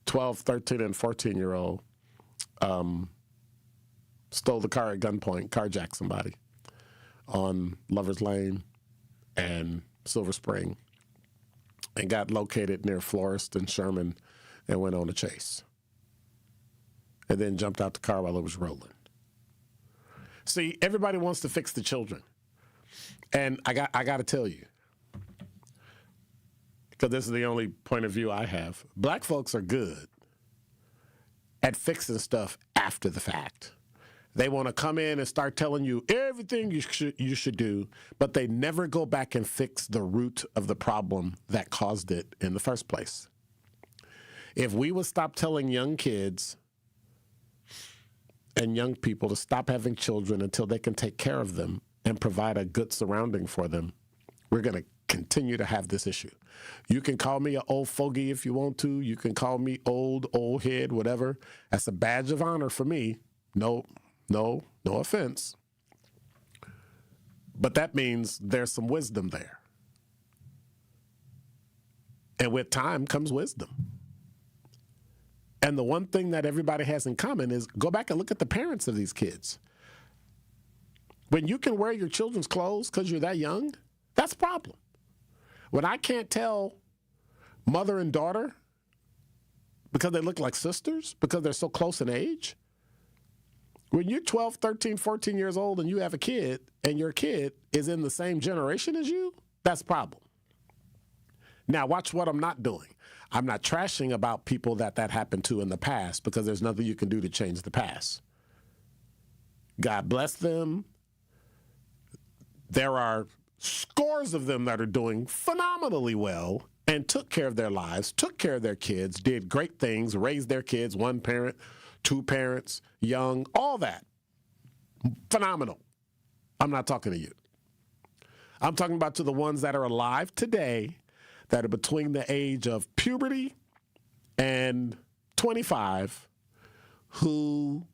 12, 13, and 14-year-old stole the car at gunpoint, carjacked somebody on Lover's Lane and Silver Spring, and got located near Florist and Sherman, and went on a chase, and then jumped out the car while it was rolling. See, everybody wants to fix the children. And I got to tell you, because this is the only point of view I have, black folks are good at fixing stuff after the fact. They want to come in and start telling you everything you should do, but they never go back and fix the root of the problem that caused it in the first place. If we would stop telling young kids and young people to stop having children until they can take care of them and provide a good surrounding for them, we're going to continue to have this issue. You can call me an old fogey if you want to. You can call me old head, whatever. That's a badge of honor for me. No offense. But that means there's some wisdom there. And with time comes wisdom. And the one thing that everybody has in common is go back and look at the parents of these kids. When you can wear your children's clothes because you're that young, that's a problem. When I can't tell mother and daughter because they look like sisters, because they're so close in age, when you're 12, 13, 14 years old and you have a kid and your kid is in the same generation as you, that's a problem. Now, watch what I'm not doing. I'm not trashing about people that happened to in the past because there's nothing you can do to change the past. God bless them. There are scores of them that are doing phenomenally well and took care of their lives, took care of their kids, did great things, raised their kids, one parent, two parents, young, all that. Phenomenal. I'm not talking to you. I'm talking about to the ones that are alive today that are between the age of puberty and 25 who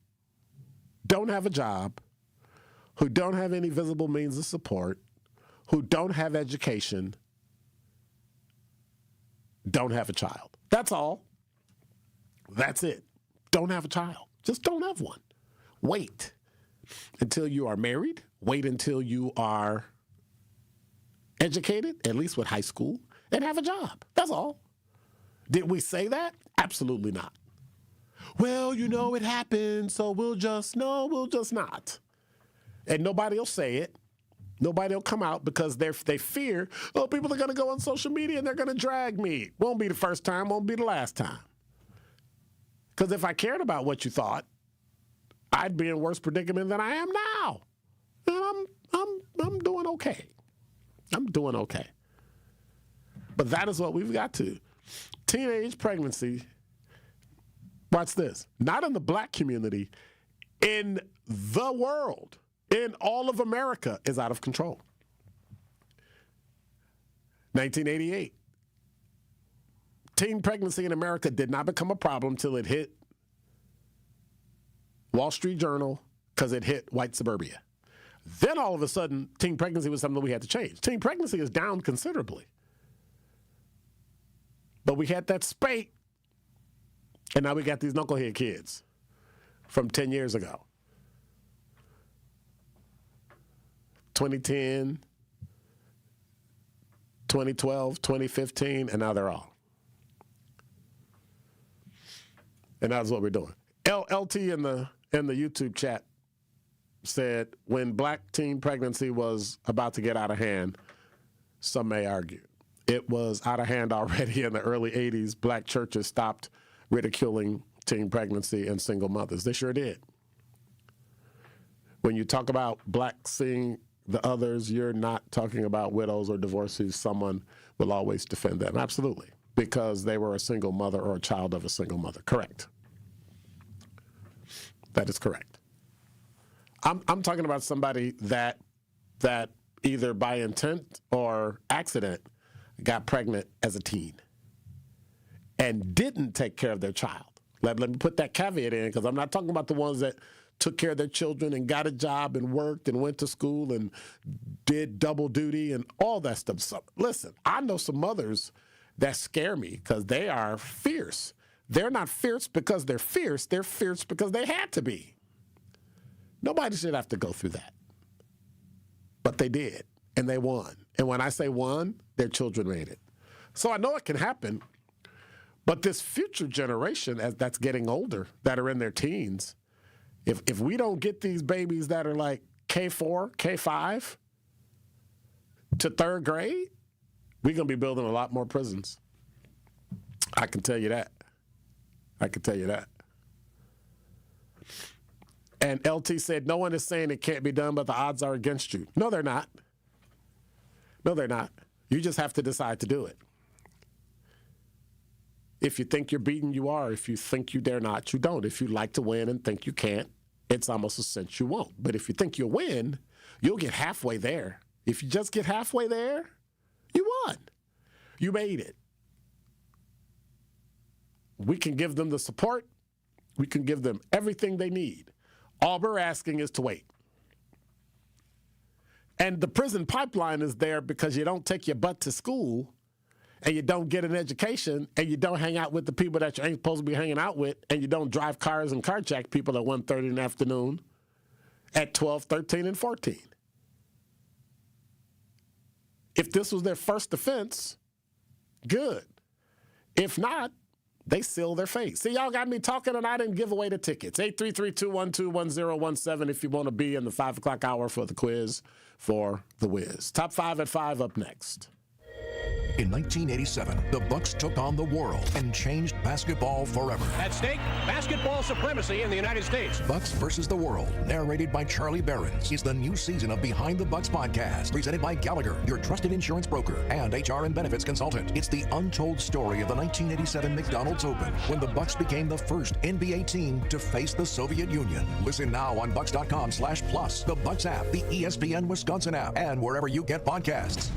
don't have a job, who don't have any visible means of support, who don't have education, don't have a child. That's all. That's it. Don't have a child. Just don't have one. Wait until you are married. Wait until you are educated, at least with high school, and have a job. That's all. Did we say that? Absolutely not. Well, it happened, so we'll just not. And nobody will say it. Nobody will come out because they fear, people are going to go on social media and they're going to drag me. Won't be the first time, won't be the last time. Because if I cared about what you thought, I'd be in worse predicament than I am now. And I'm doing okay. I'm doing okay. But that is what we've got to. Teenage pregnancy, watch this, not in the black community, in the world, in all of America, is out of control. 1988. Teen pregnancy in America did not become a problem until it hit Wall Street Journal because it hit white suburbia. Then all of a sudden, teen pregnancy was something we had to change. Teen pregnancy is down considerably. But we had that spate, and now we got these knucklehead kids from 10 years ago. 2010, 2012, 2015, and now they're all. And that's what we're doing. LT in the YouTube chat said when black teen pregnancy was about to get out of hand, some may argue. It was out of hand already in the early 80s. Black churches stopped ridiculing teen pregnancy and single mothers. They sure did. When you talk about black seeing the others, you're not talking about widows or divorcees. Someone will always defend them. Absolutely. Because they were a single mother or a child of a single mother. Correct. That is correct. I'm talking about somebody that either by intent or accident got pregnant as a teen and didn't take care of their child. Let me put that caveat in, because I'm not talking about the ones that took care of their children and got a job and worked and went to school and did double duty and all that stuff. So, listen, I know some mothers that scare me because they are fierce. They're not fierce because they're fierce. They're fierce because they had to be. Nobody should have to go through that. But they did, and they won. And when I say won, their children made it. So I know it can happen, but this future generation that's getting older, that are in their teens, if we don't get these babies that are like K4, K5 to third grade, we're going to be building a lot more prisons. I can tell you that. I can tell you that. And LT said, no one is saying it can't be done, but the odds are against you. No, they're not. No, they're not. You just have to decide to do it. If you think you're beaten, you are. If you think you dare not, you don't. If you like to win and think you can't, it's almost a cinch you won't. But if you think you'll win, you'll get halfway there. If you just get halfway there, you won. You made it. We can give them the support. We can give them everything they need. All we're asking is to wait. And the prison pipeline is there because you don't take your butt to school and you don't get an education and you don't hang out with the people that you ain't supposed to be hanging out with, and you don't drive cars and carjack people at 1:30 in the afternoon at 12, 13, and 14. If this was their first offense, good. If not, they seal their fate. See, y'all got me talking and I didn't give away the tickets. 833-212-1017 if you want to be in the 5 o'clock hour for the quiz for The Wiz. Top 5 at 5 up next. In 1987, the Bucks took on the world and changed basketball forever. At stake, basketball supremacy in the United States. Bucks versus the World, narrated by Charlie Behrens, is the new season of Behind the Bucks podcast, presented by Gallagher, your trusted insurance broker and HR and benefits consultant. It's the untold story of the 1987 McDonald's Open, when the Bucks became the first NBA team to face the Soviet Union. Listen now on Bucks.com/plus, the Bucks app, the ESPN Wisconsin app, and wherever you get podcasts.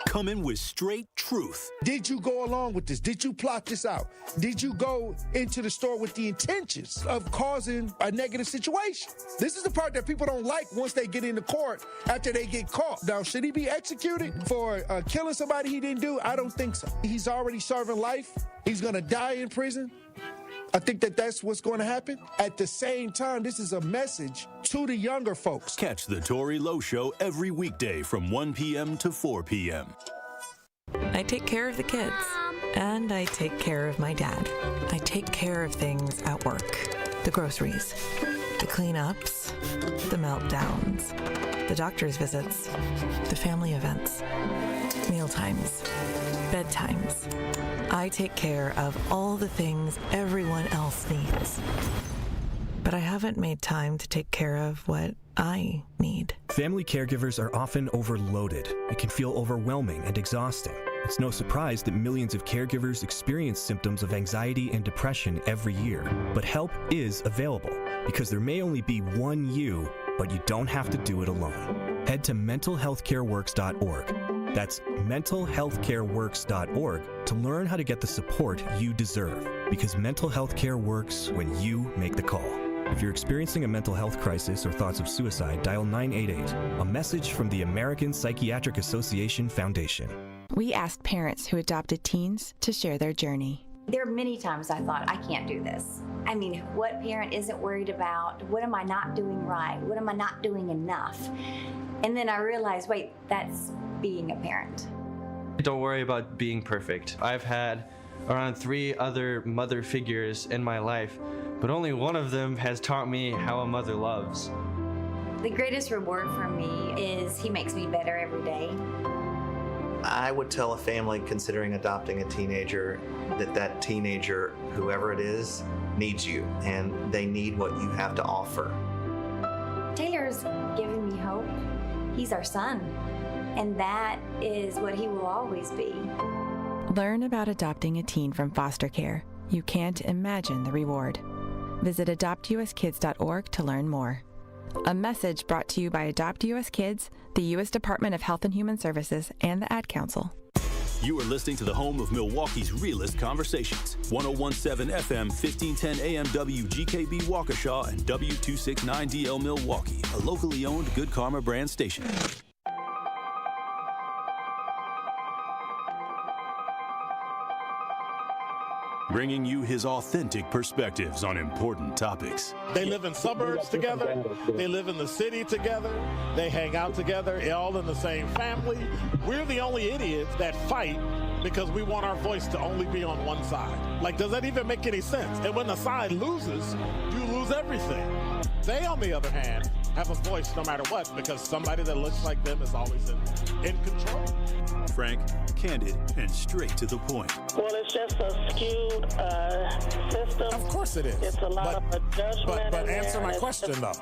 coming with straight truth. Did you go along with this? Did you plot this out? Did you go into the store with the intentions of causing a negative situation? This is the part that people don't like once they get into court after they get caught. Now, should he be executed for killing somebody he didn't do? I don't think so. He's already serving life. He's going to die in prison. I think that that's what's going to happen. At the same time, this is a message to the younger folks. Catch the Tory Lowe Show every weekday from 1 p.m. to 4 p.m. I take care of the kids, and I take care of my dad. I take care of things at work. The groceries, the cleanups, the meltdowns, the doctor's visits, the family events, mealtimes, bedtimes. I take care of all the things everyone else needs. But I haven't made time to take care of what I need. Family caregivers are often overloaded. It can feel overwhelming and exhausting. It's no surprise that millions of caregivers experience symptoms of anxiety and depression every year. But help is available, because there may only be one you, but you don't have to do it alone. Head to mentalhealthcareworks.org. That's mentalhealthcareworks.org to learn how to get the support you deserve, because mental health care works when you make the call. If you're experiencing a mental health crisis or thoughts of suicide, dial 988, a message from the American Psychiatric Association Foundation. We asked parents who adopted teens to share their journey. There are many times I thought, I can't do this. I mean, what parent isn't worried about? What am I not doing right? What am I not doing enough? And then I realized, wait, that's being a parent. Don't worry about being perfect. I've had around 3 other mother figures in my life, but only one of them has taught me how a mother loves. The greatest reward for me is he makes me better every day. I would tell a family considering adopting a teenager that that teenager, whoever it is, needs you, and they need what you have to offer. Taylor's given me hope. He's our son, and that is what he will always be. Learn about adopting a teen from foster care. You can't imagine the reward. Visit adoptuskids.org to learn more. A message brought to you by Adopt US Kids, the U.S. Department of Health and Human Services, and the Ad Council. You are listening to the home of Milwaukee's realest conversations. 1017 FM, 1510 AM WGKB Waukesha and W269DL Milwaukee, a locally owned Good Karma brand station. Bringing you his authentic perspectives on important topics. They live in suburbs together. They live in the city together. They hang out together, all in the same family. We're the only idiots that fight because we want our voice to only be on one side. Like, does that even make any sense? And when the side loses, you lose everything. They, on the other hand, have a voice no matter what, because somebody that looks like them is always in control. Frank, candid, and straight to the point. Well, it's just a skewed system. Of course it is. It's a lot of judgment. But answer my question, though.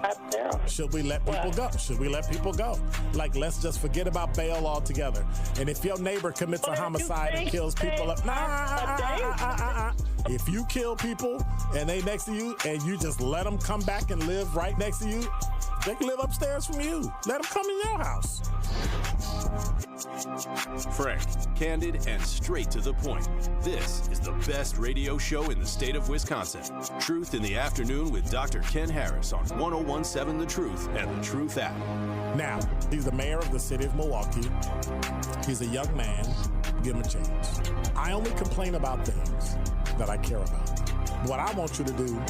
Should we let people go? Should we let people go? Like, let's just forget about bail altogether. And if your neighbor commits a homicide and kills people up, if you kill people and they next to you and you just let them come back and live right next to you, they can live upstairs from you. Let them come in your house. Frank, candid, and straight to the point. This is the best radio show in the state of Wisconsin. Truth in the Afternoon with Dr. Ken Harris on 1017 The Truth and The Truth app. Now, he's the mayor of the city of Milwaukee. He's a young man. Give him a chance. I only complain about things that I care about. What I want you to do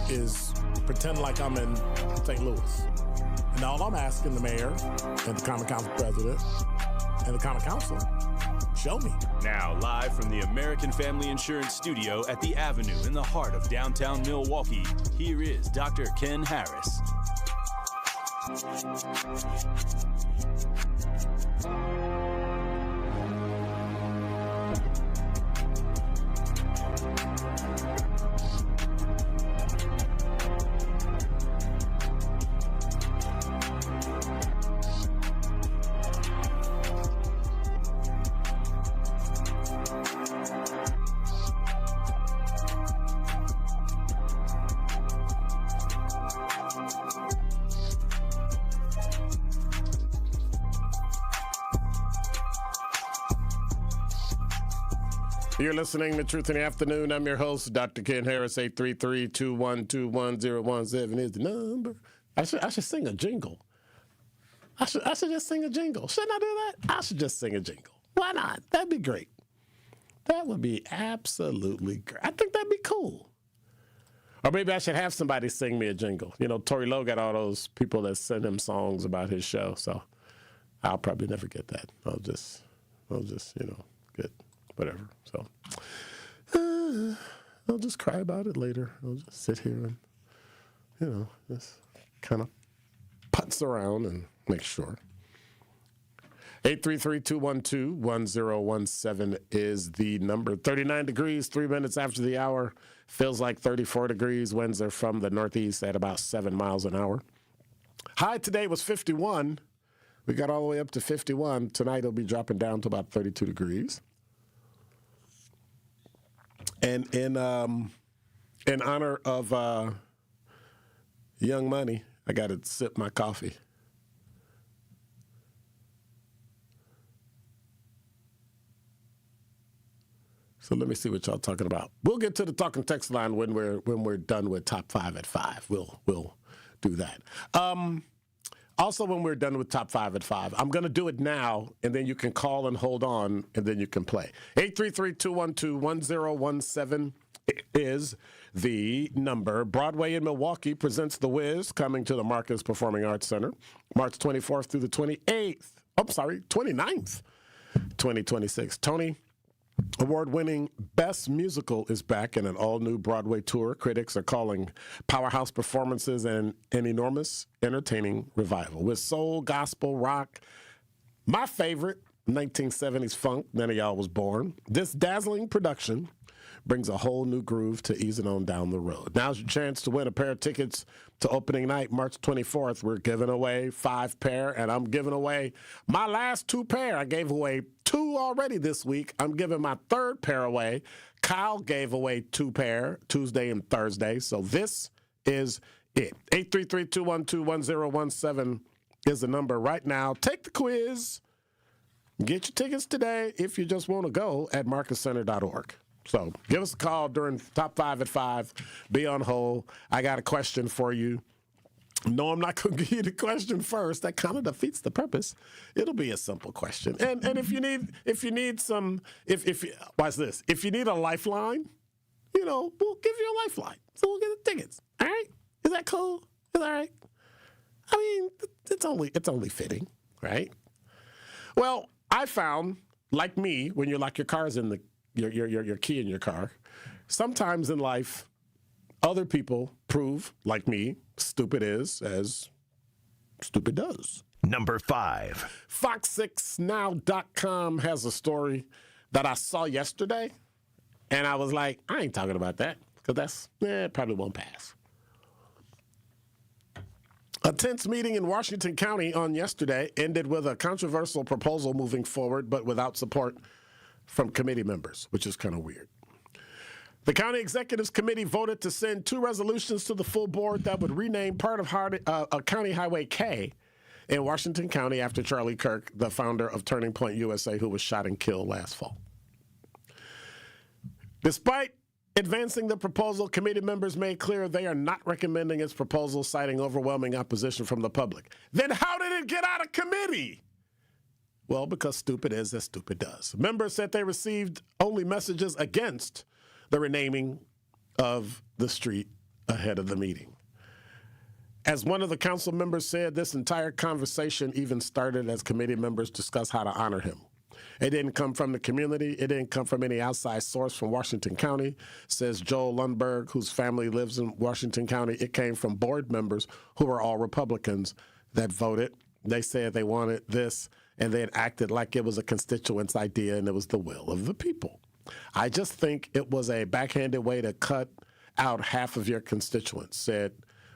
is pretend like I'm in St. Louis. And all I'm asking the mayor and the Common Council president and the Common Council, show me. Now, live from the American Family Insurance Studio at the Avenue in the heart of downtown Milwaukee, here is Dr. Ken Harris. You're listening to Truth in the Afternoon. I'm your host, Dr. Ken Harris. 833-212-1017 is the number. I should sing a jingle. I should just sing a jingle. Shouldn't I do that? I should just sing a jingle. Why not? That'd be great. That would be absolutely great. I think that'd be cool. Or maybe I should have somebody sing me a jingle. You know, Tory Lowe got all those people that send him songs about his show, so I'll probably never get that. I'll just get whatever. So I'll just cry about it later. I'll just sit here and, just kind of putz around and make sure. 833-212-1017 is the number. 39 degrees, 3 minutes after the hour. Feels like 34 degrees. Winds are from the northeast at about 7 miles an hour. High today was 51. We got all the way up to 51. Tonight it'll be dropping down to about 32 degrees. And in honor of Young Money, I got to sip my coffee. So let me see what y'all talking about. We'll get to the talking text line when we're done with Top 5 at 5. We'll do that. Also, when we're done with Top 5 at 5, I'm going to do it now, and then you can call and hold on, and then you can play. 833-212-1017 is the number. Broadway in Milwaukee presents The Wiz, coming to the Marcus Performing Arts Center, March 24th through the 29th, 2026. Tony Award-winning Best Musical is back in an all-new Broadway tour. Critics are calling powerhouse performances and an enormous, entertaining revival. With soul, gospel, rock, my favorite, 1970s funk, none of y'all was born. This dazzling production brings a whole new groove to easing on down the road. Now's your chance to win a pair of tickets to opening night, March 24th. We're giving away 5 pair, and I'm giving away my last 2 pair. I gave away 2 already this week. I'm giving my 3rd pair away. Kyle gave away 2 pair Tuesday and Thursday, so this is it. 833-212-1017 is the number right now. Take the quiz. Get your tickets today if you just want to go at marcuscenter.org. So give us a call during Top 5 at 5. Be on hold. I got a question for you. No, I'm not going to give you the question first. That kind of defeats the purpose. It'll be a simple question. And if you need watch this. If you need a lifeline, we'll give you a lifeline. So we'll get the tickets. All right? Is that cool? Is that all right? I mean, it's only fitting, right? Well, I found, like me, when you lock your cars in your key in your car, sometimes in life, other people prove, like me, stupid is as stupid does. Number 5. Fox6now.com has a story that I saw yesterday, and I was like, I ain't talking about that, because it probably won't pass. A tense meeting in Washington County on yesterday ended with a controversial proposal moving forward, but without support from committee members, which is kind of weird. The County Executives Committee voted to send 2 resolutions to the full board that would rename part of County Highway K in Washington County after Charlie Kirk, the founder of Turning Point USA, who was shot and killed last fall. Despite advancing the proposal, committee members made clear they are not recommending its proposal, citing overwhelming opposition from the public. Then how did it get out of committee? Well, because stupid is as stupid does. Members said they received only messages against the renaming of the street ahead of the meeting. As one of the council members said, this entire conversation even started as committee members discussed how to honor him. It didn't come from the community. It didn't come from any outside source from Washington County, says Joel Lundberg, whose family lives in Washington County. It came from board members who were all Republicans that voted. They said they wanted this, and they had acted like it was a constituent's idea and it was the will of the people. I just think it was a backhanded way to cut out half of your constituents, said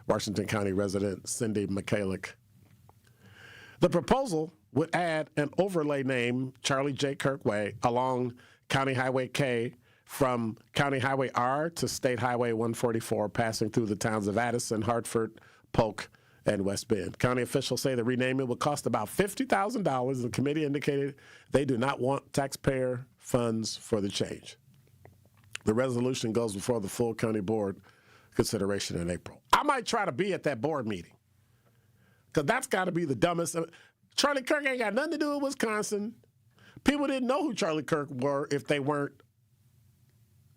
Washington County resident Cindy McCallick. The proposal would add an overlay name, Charlie J. Kirk Way, along County Highway K from County Highway R to State Highway 144, passing through the towns of Addison, Hartford, Polk, and West Bend. County officials say the renaming would cost about $50,000. The committee indicated they do not want taxpayer funds for the change. The resolution goes before the full county board consideration in April. I might try to be at that board meeting because that's got to be the dumbest. Charlie Kirk ain't got nothing to do with Wisconsin. People didn't know who Charlie Kirk were if they weren't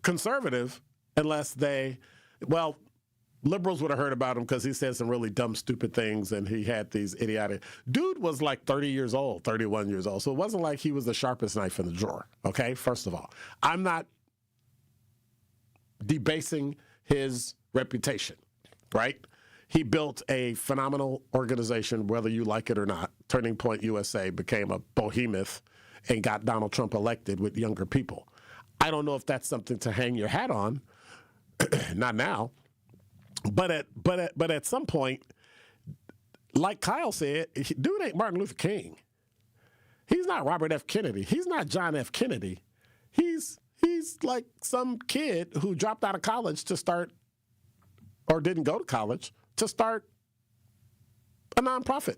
conservative, unless liberals would have heard about him because he said some really dumb, stupid things, and he had these idiotic. Dude was like 30 years old, 31 years old, so it wasn't like he was the sharpest knife in the drawer, okay? First of all, I'm not debasing his reputation, right? He built a phenomenal organization, whether you like it or not. Turning Point USA became a behemoth and got Donald Trump elected with younger people. I don't know if that's something to hang your hat on. Not now. But at some point, like Kyle said, dude ain't Martin Luther King. He's not Robert F. Kennedy. He's not John F. Kennedy. He's like some kid who dropped out of college to start, or didn't go to college, to start a nonprofit.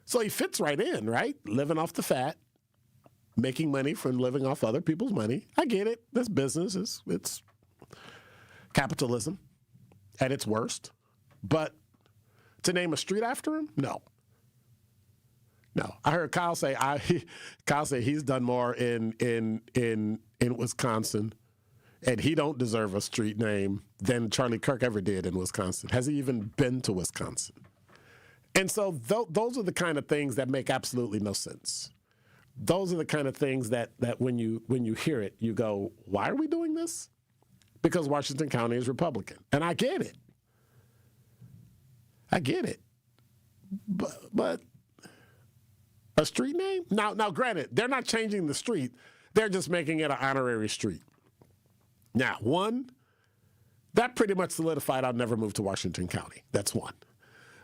So he fits right in, right? Living off the fat, making money from living off other people's money. I get it. This business it's capitalism at its worst. But to name a street after him? No. I heard Kyle say he's done more in Wisconsin, and he don't deserve a street name than Charlie Kirk ever did in Wisconsin. Has he even been to Wisconsin? And so those are the kind of things that make absolutely no sense. Those are the kind of things that when you hear it, you go, why are we doing this? Because Washington County is Republican. And I get it. But a street name? Now, granted, they're not changing the street. They're just making it an honorary street. Now, one, that pretty much solidified I'll never move to Washington County. That's one.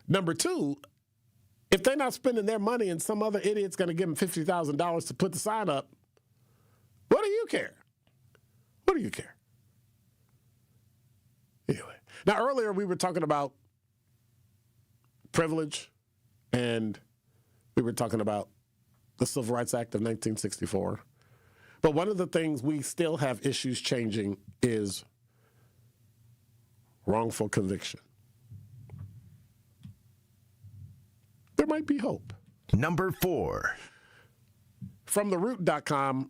Number two, if they're not spending their money and some other idiot's going to give them $50,000 to put the sign up, what do you care? What do you care? Anyway, now earlier we were talking about privilege, and we were talking about the Civil Rights Act of 1964. But one of the things we still have issues changing is wrongful conviction. There might be hope. Number 4. From theroot.com,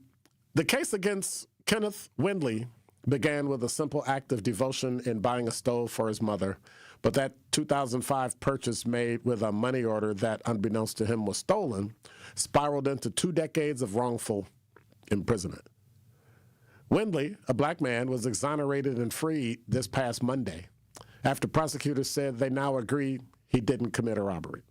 the case against Kenneth Windley began with a simple act of devotion in buying a stove for his mother, but that 2005 purchase made with a money order that, unbeknownst to him, was stolen, spiraled into 2 decades of wrongful imprisonment. Windley, a black man, was exonerated and freed this past Monday after prosecutors said they now agree he didn't commit a robbery.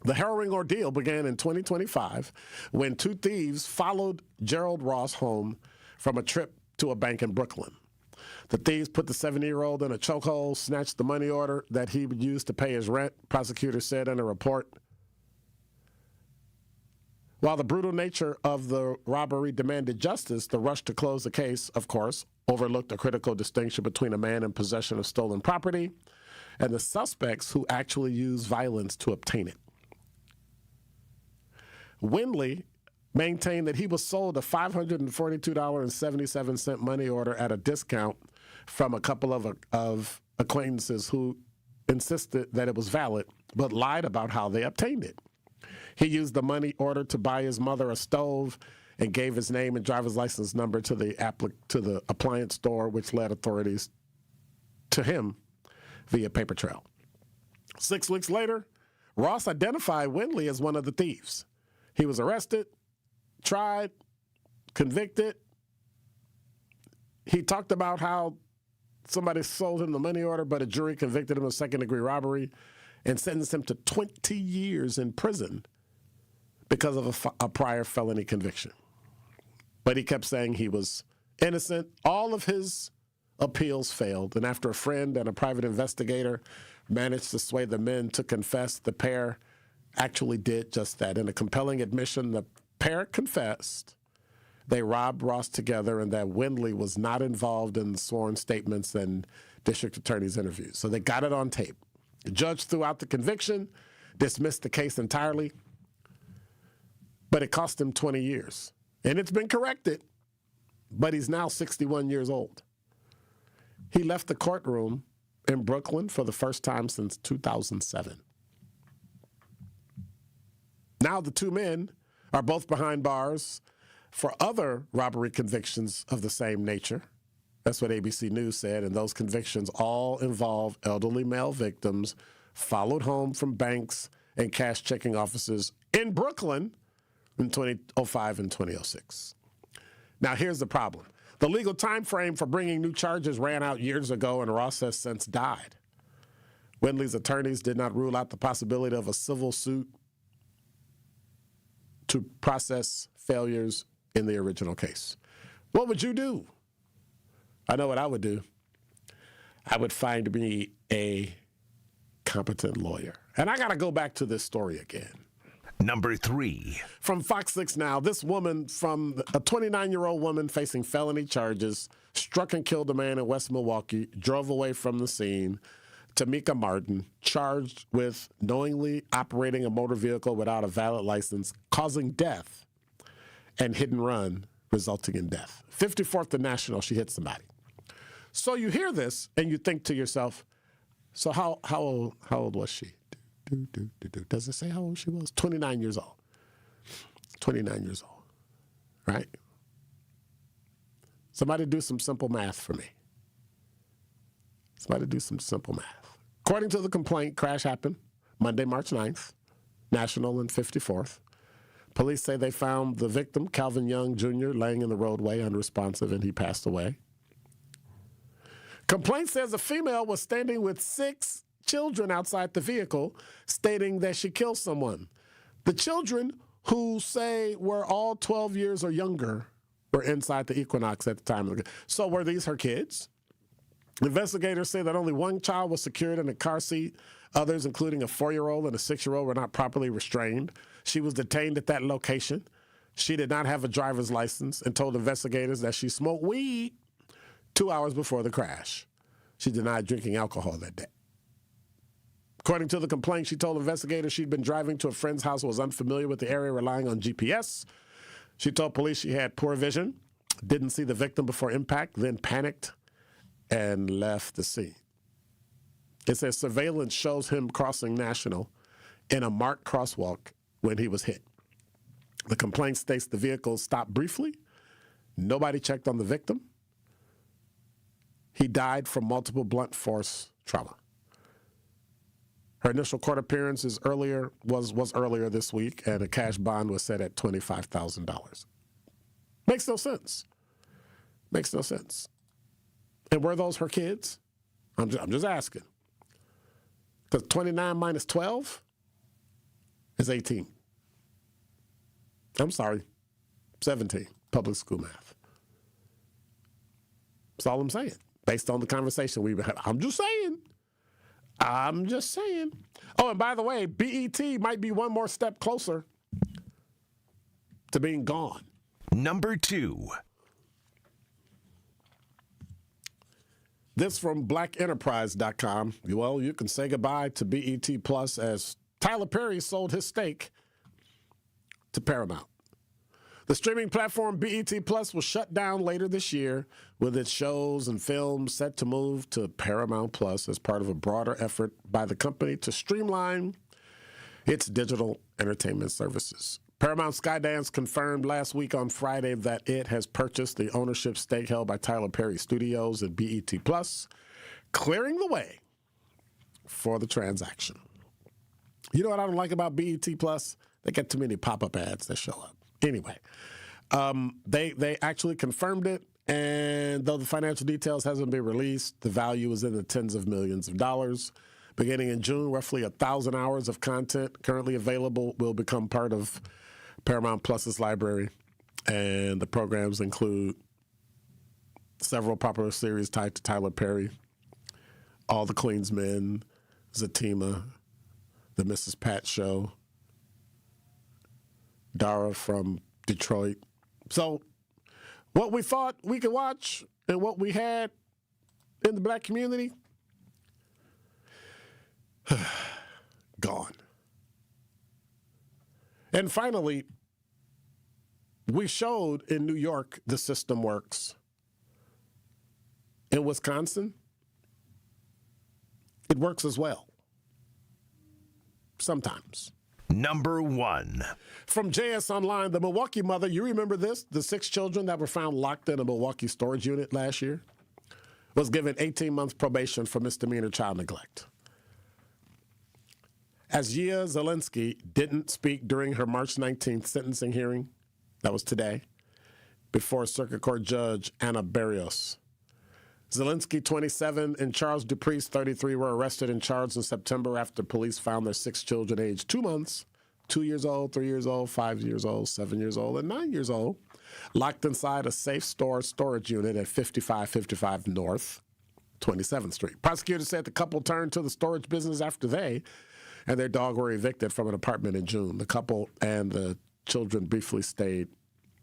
The harrowing ordeal began in 2025 when 2 thieves followed Gerald Ross home from a trip to a bank in Brooklyn. The thieves put the 70-year-old in a chokehold, snatched the money order that he would use to pay his rent, prosecutors said in a report. While the brutal nature of the robbery demanded justice, the rush to close the case, of course, overlooked a critical distinction between a man in possession of stolen property and the suspects who actually used violence to obtain it. Windley maintained that he was sold a $542.77 money order at a discount from a couple of acquaintances who insisted that it was valid, but lied about how they obtained it. He used the money order to buy his mother a stove and gave his name and driver's license number to the appliance store, which led authorities to him via paper trail. 6 weeks later, Ross identified Windley as one of the thieves. He was arrested, tried, convicted. He talked about how somebody sold him the money order, but a jury convicted him of second-degree robbery and sentenced him to 20 years in prison because of a prior felony conviction. But he kept saying he was innocent. All of his appeals failed, and after a friend and a private investigator managed to sway the men to confess, the pair actually did just that. In a compelling admission, the pair confessed they robbed Ross together and that Windley was not involved in the sworn statements and district attorney's interviews. So they got it on tape. The judge threw out the conviction, dismissed the case entirely, but it cost him 20 years. And it's been corrected. but he's now 61 years old. He left the courtroom in Brooklyn for the first time since 2007. Now the two men are both behind bars for other robbery convictions of the same nature. That's what ABC News said, and those convictions all involve elderly male victims followed home from banks and cash checking offices in Brooklyn in 2005 and 2006. Now, here's the problem. The legal time frame for bringing new charges ran out years ago, and Ross has since died. Windley's attorneys did not rule out the possibility of a civil suit to process failures in the original case. What would you do? I know what I would do. I would find me a competent lawyer. And I got to go back to this story again. Number 3. From Fox 6 Now, this woman, from a 29-year-old woman facing felony charges, struck and killed a man in West Milwaukee, drove away from the scene. Tamika Martin, charged with knowingly operating a motor vehicle without a valid license, causing death, and hit and run, resulting in death. 54th and National, she hit somebody. So you hear this, and you think to yourself, so how old was she? Does it say how old she was? 29 years old. 29 years old, right? Somebody do some simple math for me. Somebody do some simple math. According to the complaint, crash happened Monday, March 9th, National and 54th. Police say they found the victim, Calvin Young Jr., laying in the roadway unresponsive, and he passed away. Complaint says a female was standing with 6 children outside the vehicle, stating that she killed someone. The children, who say were all 12 years or younger, were inside the Equinox at the time. So were these her kids? Investigators say that only one child was secured in a car seat. Others, including a 4-year-old and a 6-year-old, were not properly restrained. She was detained at that location. She did not have a driver's license and told investigators that she smoked weed 2 hours before the crash. She denied drinking alcohol that day. According to the complaint, she told investigators she'd been driving to a friend's house, was unfamiliar with the area, relying on GPS. She told police she had poor vision, didn't see the victim before impact, then panicked and left the scene. It says surveillance shows him crossing National in a marked crosswalk when he was hit. The complaint states the vehicle stopped briefly. Nobody checked on the victim. He died from multiple blunt force trauma. Her initial court appearance was earlier this week, and a cash bond was set at $25,000. Makes no sense. Makes no sense. And were those her kids? I'm just asking. Because 29 minus 12 is 18. I'm sorry, 17, public school math. That's all I'm saying, based on the conversation we've had. I'm just saying. Oh, and by the way, BET might be one more step closer to being gone. Number 2. This from blackenterprise.com. Well, you can say goodbye to BET Plus as Tyler Perry sold his stake to Paramount. The streaming platform BET Plus will shut down later this year, with its shows and films set to move to Paramount Plus as part of a broader effort by the company to streamline its digital entertainment services. Paramount Skydance confirmed last week on Friday that it has purchased the ownership stake held by Tyler Perry Studios and BET Plus, clearing the way for the transaction. You know what I don't like about BET Plus? They get too many pop-up ads that show up. Anyway, they actually confirmed it, and though the financial details hasn't been released, the value is in the tens of millions of dollars. Beginning in June, roughly 1,000 hours of content currently available will become part of Paramount Plus's library, and the programs include several popular series tied to Tyler Perry, All the Queen's Men, Zatima, The Mrs. Pat Show, Dara from Detroit. So what we thought we could watch and what we had in the black community, gone. And finally, We showed in New York the system works. In Wisconsin, it works as well. Sometimes. Number 1. From JS Online, the Milwaukee mother, you remember this? The 6 children that were found locked in a Milwaukee storage unit last year was given 18 months probation for misdemeanor child neglect. As Yia Zelinsky didn't speak during her March 19th sentencing hearing, that was today, before Circuit Court Judge Anna Barrios. Zelinsky, 27, and Charles Dupriest, 33, were arrested and charged in September after police found their 6 children aged 2 months, 2 years old, 3 years old, 5 years old, 7 years old, and 9 years old, locked inside a safe storage unit at 5555 North 27th Street. Prosecutors said the couple turned to the storage business after they and their dog were evicted from an apartment in June. The couple and the children briefly stayed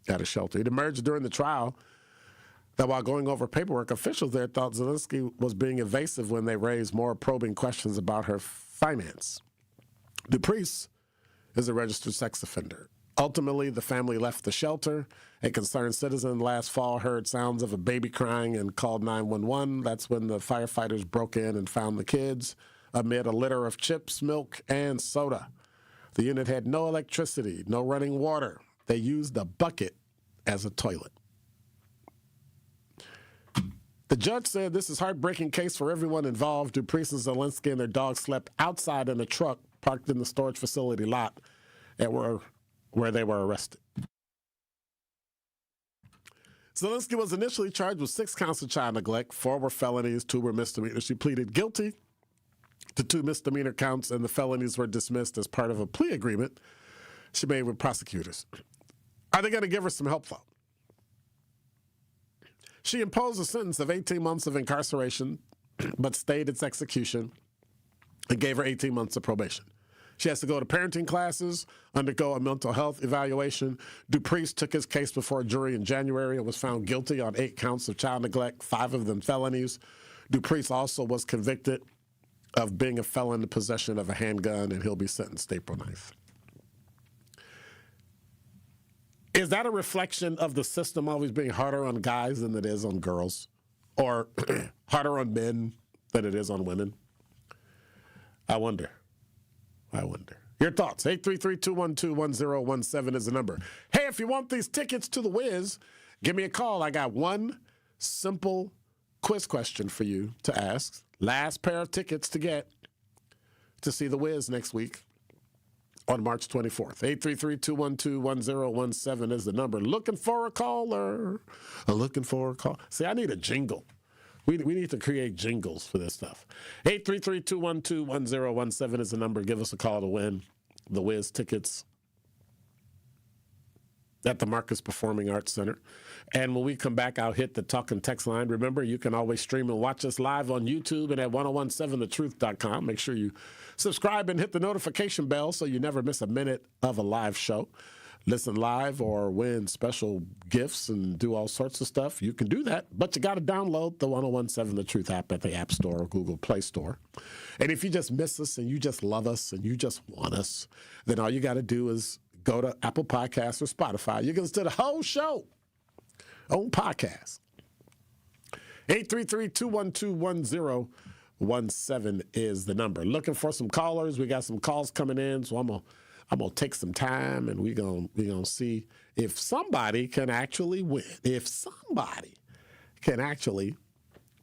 at a shelter. It emerged during the trial that while going over paperwork, officials there thought Zelinsky was being evasive when they raised more probing questions about her finance. Dupriest is a registered sex offender. Ultimately, the family left the shelter. A concerned citizen last fall heard sounds of a baby crying and called 911. That's when the firefighters broke in and found the kids amid a litter of chips, milk, and soda. The unit had no electricity, no running water. They used a bucket as a toilet. The judge said this is a heartbreaking case for everyone involved. Dupriest and Zelinsky and their dog slept outside in a truck parked in the storage facility lot and where they were arrested. Zelinsky was initially charged with 6 counts of child neglect. 4 were felonies, 2 were misdemeanors. She pleaded guilty to 2 misdemeanor counts, and the felonies were dismissed as part of a plea agreement she made with prosecutors. Are they going to give her some help, though? She imposed a sentence of 18 months of incarceration, but stayed its execution and gave her 18 months of probation. She has to go to parenting classes, undergo a mental health evaluation. Dupriest took his case before a jury in January and was found guilty on 8 counts of child neglect, 5 of them felonies. Dupriest also was convicted of being a felon in possession of a handgun, and he'll be sentenced April 9th. Is that a reflection of the system always being harder on guys than it is on girls? Or harder on men than it is on women? I wonder. Your thoughts, 833-212-1017 is the number. Hey, if you want these tickets to the Wiz, give me a call. I got one simple quiz question for you to ask. Last pair of tickets to get to see the Wiz next week on March 24th. 833-212-1017 is the number. Looking for a caller. Looking for a call. See, I need a jingle. We need to create jingles for this stuff. 833-212-1017 is the number. Give us a call to win the Wiz tickets at the Marcus Performing Arts Center. And when we come back, I'll hit the talk and text line. Remember, you can always stream and watch us live on YouTube and at 1017thetruth.com. Make sure you subscribe and hit the notification bell so you never miss a minute of a live show. Listen live or win special gifts and do all sorts of stuff. You can do that, but you got to download the 1017 The Truth app at the App Store or Google Play Store. And if you just miss us and you just love us and you just want us, then all you got to do is go to Apple Podcasts or Spotify. You can listen to the whole show on podcast. 833-212-1017 is the number. Looking for some callers. We got some calls coming in, so I'm gonna take some time and we're gonna see if somebody can actually win. If somebody can actually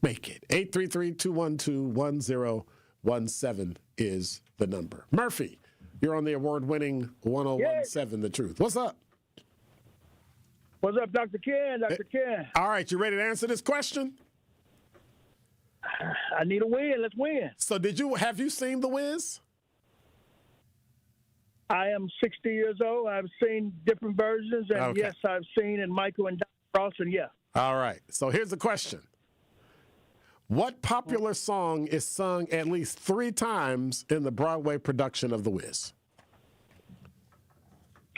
make it. 833-212-1017 is the number. Murphy, you're on the award-winning 1017 The Truth. What's up? What's up, Dr. Ken? Dr. Ken. All right, you ready to answer this question? I need a win. Let's win. So have you seen The Wiz? I am 60 years old. I've seen different versions, and Okay. yes, I've seen in Michael and Dr. Ross, and yeah. All right, so here's the question. What popular song is sung at least 3 times in the Broadway production of The Wiz?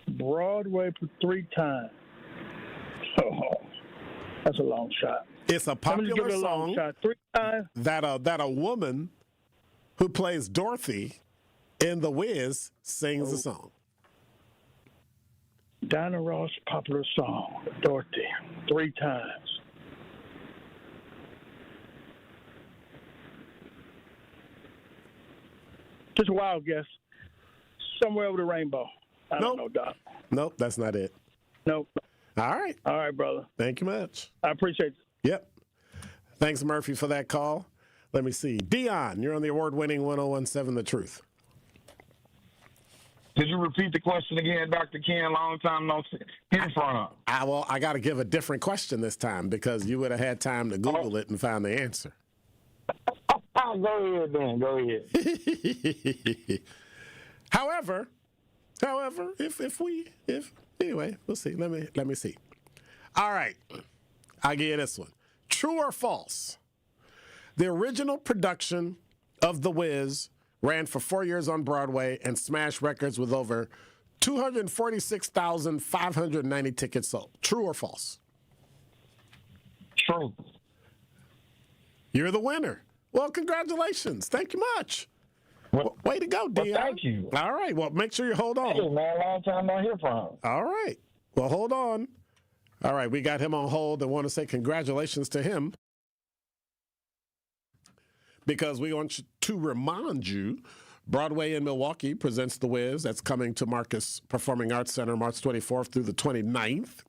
Broadway for 3 times. Oh, that's a long shot. It's a popular song 3 times. that a woman who plays Dorothy in The Wiz sings the song. Diana Ross' popular song, Dorothy, 3 times. Just a wild guess. Somewhere over the rainbow. I don't know, Doc. Nope, that's not it. Nope. All right. All right, brother. Thank you much. I appreciate it. Yep. Thanks, Murphy, for that call. Let me see. Dion, you're on the award-winning 1017 The Truth. Did you repeat the question again, Dr. Ken? Long time no hear from. I got to give a different question this time because you would have had time to Google it and find the answer. Go ahead, then. Go ahead. However, anyway, we'll see. Let me see. All right, I'll give you this one. True or false? The original production of The Wiz ran for 4 years on Broadway and smashed records with over 246,590 tickets sold. True or false? True. You're the winner. Well, congratulations. Thank you much. Way to go, Dion. Thank you. All right. Well, make sure you hold on. Hey, man, long time no hear from. All right. Well, hold on. All right. We got him on hold and want to say congratulations to him because we want to remind you Broadway in Milwaukee presents The Wiz. That's coming to Marcus Performing Arts Center March 24th through the 29th.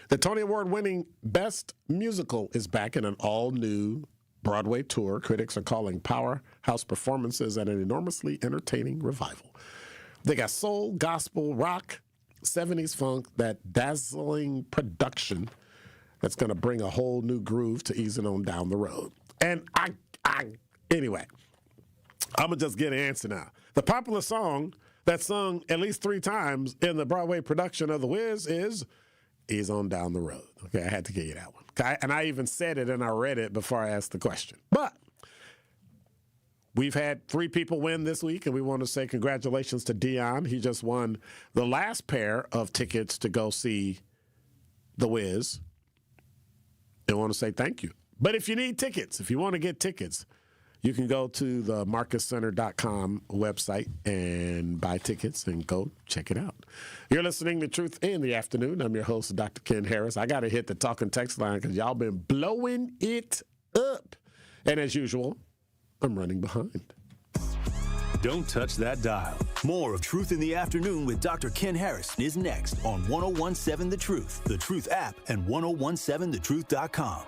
The Tony Award-winning Best Musical is back in an all-new Broadway tour. Critics are calling powerhouse performances and an enormously entertaining revival. They got soul, gospel, rock, 70s funk, that dazzling production that's going to bring a whole new groove to easing on down the road. And anyway, I'm going to just get an answer now. The popular song that's sung at least 3 times in the Broadway production of The Wiz is Ease on Down the Road. Okay, I had to give you that one. And I even said it and I read it before I asked the question. But we've had 3 people win this week, and we want to say congratulations to Dion. He just won the last pair of tickets to go see The Wiz. And want to say thank you. But if you need tickets, if you want to get tickets, you can go to the marcuscenter.com website and buy tickets and go check it out. You're listening to Truth in the Afternoon. I'm your host, Dr. Ken Harris. I got to hit the talk and text line because y'all been blowing it up. And as usual, I'm running behind. Don't touch that dial. More of Truth in the Afternoon with Dr. Ken Harris is next on 1017 The Truth, The Truth app, and 1017thetruth.com.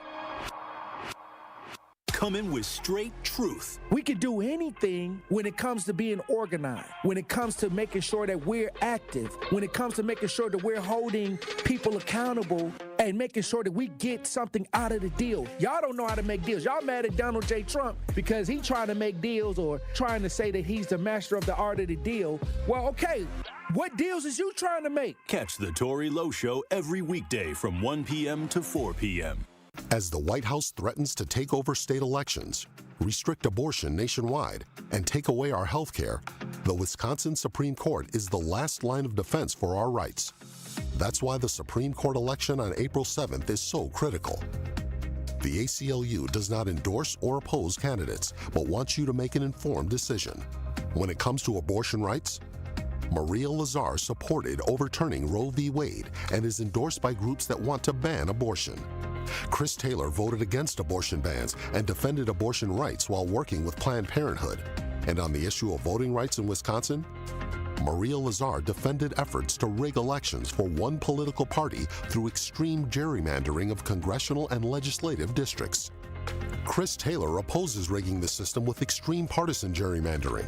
Coming with straight truth. We can do anything when it comes to being organized, when it comes to making sure that we're active, when it comes to making sure that we're holding people accountable and making sure that we get something out of the deal. Y'all don't know how to make deals. Y'all mad at Donald J. Trump because he's trying to make deals or trying to say that he's the master of the art of the deal. Well, okay, what deals is you trying to make? Catch the Tory Lowe Show every weekday from 1 p.m. to 4 p.m. As the White House threatens to take over state elections, restrict abortion nationwide, and take away our health care, the Wisconsin Supreme Court is the last line of defense for our rights. That's why the Supreme Court election on April 7th is so critical. The ACLU does not endorse or oppose candidates, but wants you to make an informed decision. When it comes to abortion rights, Maria Lazar supported overturning Roe v. Wade and is endorsed by groups that want to ban abortion. Chris Taylor voted against abortion bans and defended abortion rights while working with Planned Parenthood. And on the issue of voting rights in Wisconsin, Maria Lazar defended efforts to rig elections for one political party through extreme gerrymandering of congressional and legislative districts. Chris Taylor opposes rigging the system with extreme partisan gerrymandering.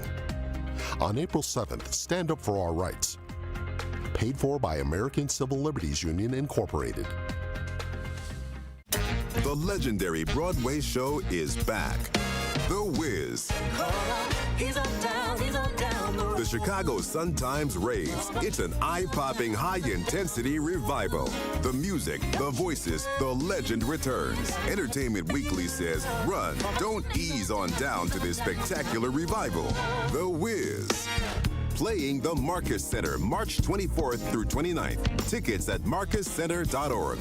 On April 7th, stand up for our rights. Paid for by American Civil Liberties Union, Incorporated. The legendary Broadway show is back. The Wiz. The Chicago Sun-Times raves. It's an eye-popping, high-intensity revival. The music, the voices, the legend returns. Entertainment Weekly says, run, don't ease on down to this spectacular revival. The Wiz. Playing the Marcus Center, March 24th through 29th. Tickets at marcuscenter.org.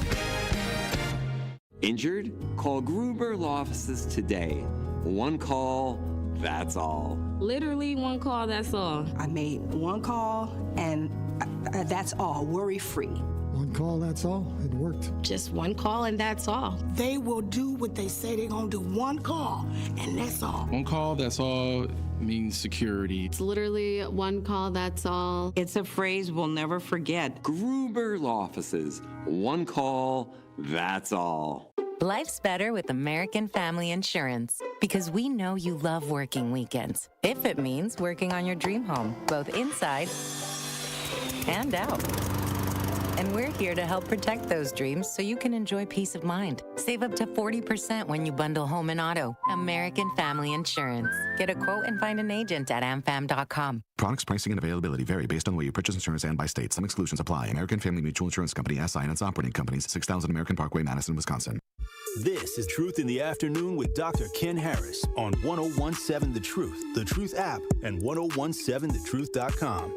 Injured? Call Gruber Law Offices today. One call, that's all. Literally one call, that's all. I made one call, and that's all, worry-free. One call, that's all. It worked. Just one call, and that's all. They will do what they say they're going to do. One call, and that's all. One call, that's all means security. It's literally one call, that's all. It's a phrase we'll never forget. Gruber Law Offices. One call, that's all. Life's better with American Family Insurance because we know you love working weekends. If it means working on your dream home, both inside and out. And we're here to help protect those dreams so you can enjoy peace of mind. Save up to 40% when you bundle home and auto. American Family Insurance. Get a quote and find an agent at amfam.com. Products, pricing, and availability vary based on the way you purchase insurance and by state. Some exclusions apply. American Family Mutual Insurance Company, SI, and its operating companies, 6000 American Parkway, Madison, Wisconsin. This is Truth in the Afternoon with Dr. Ken Harris on 1017 The Truth, The Truth app, and 1017thetruth.com.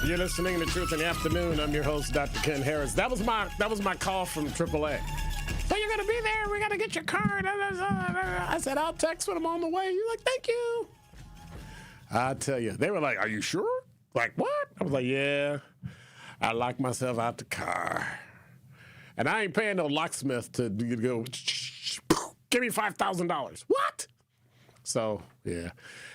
You're listening to Truth in the Afternoon. I'm your host, Dr. Ken Harris. That was my call from AAA. So you're gonna be there? We gotta get your car. I said I'll text when I'm on the way. You're like, thank you. I tell you, they were like, "Are you sure?" Like what? I was like, "Yeah." I locked myself out the car, and I ain't paying no locksmith to go. Give me $5,000. What? So, yeah.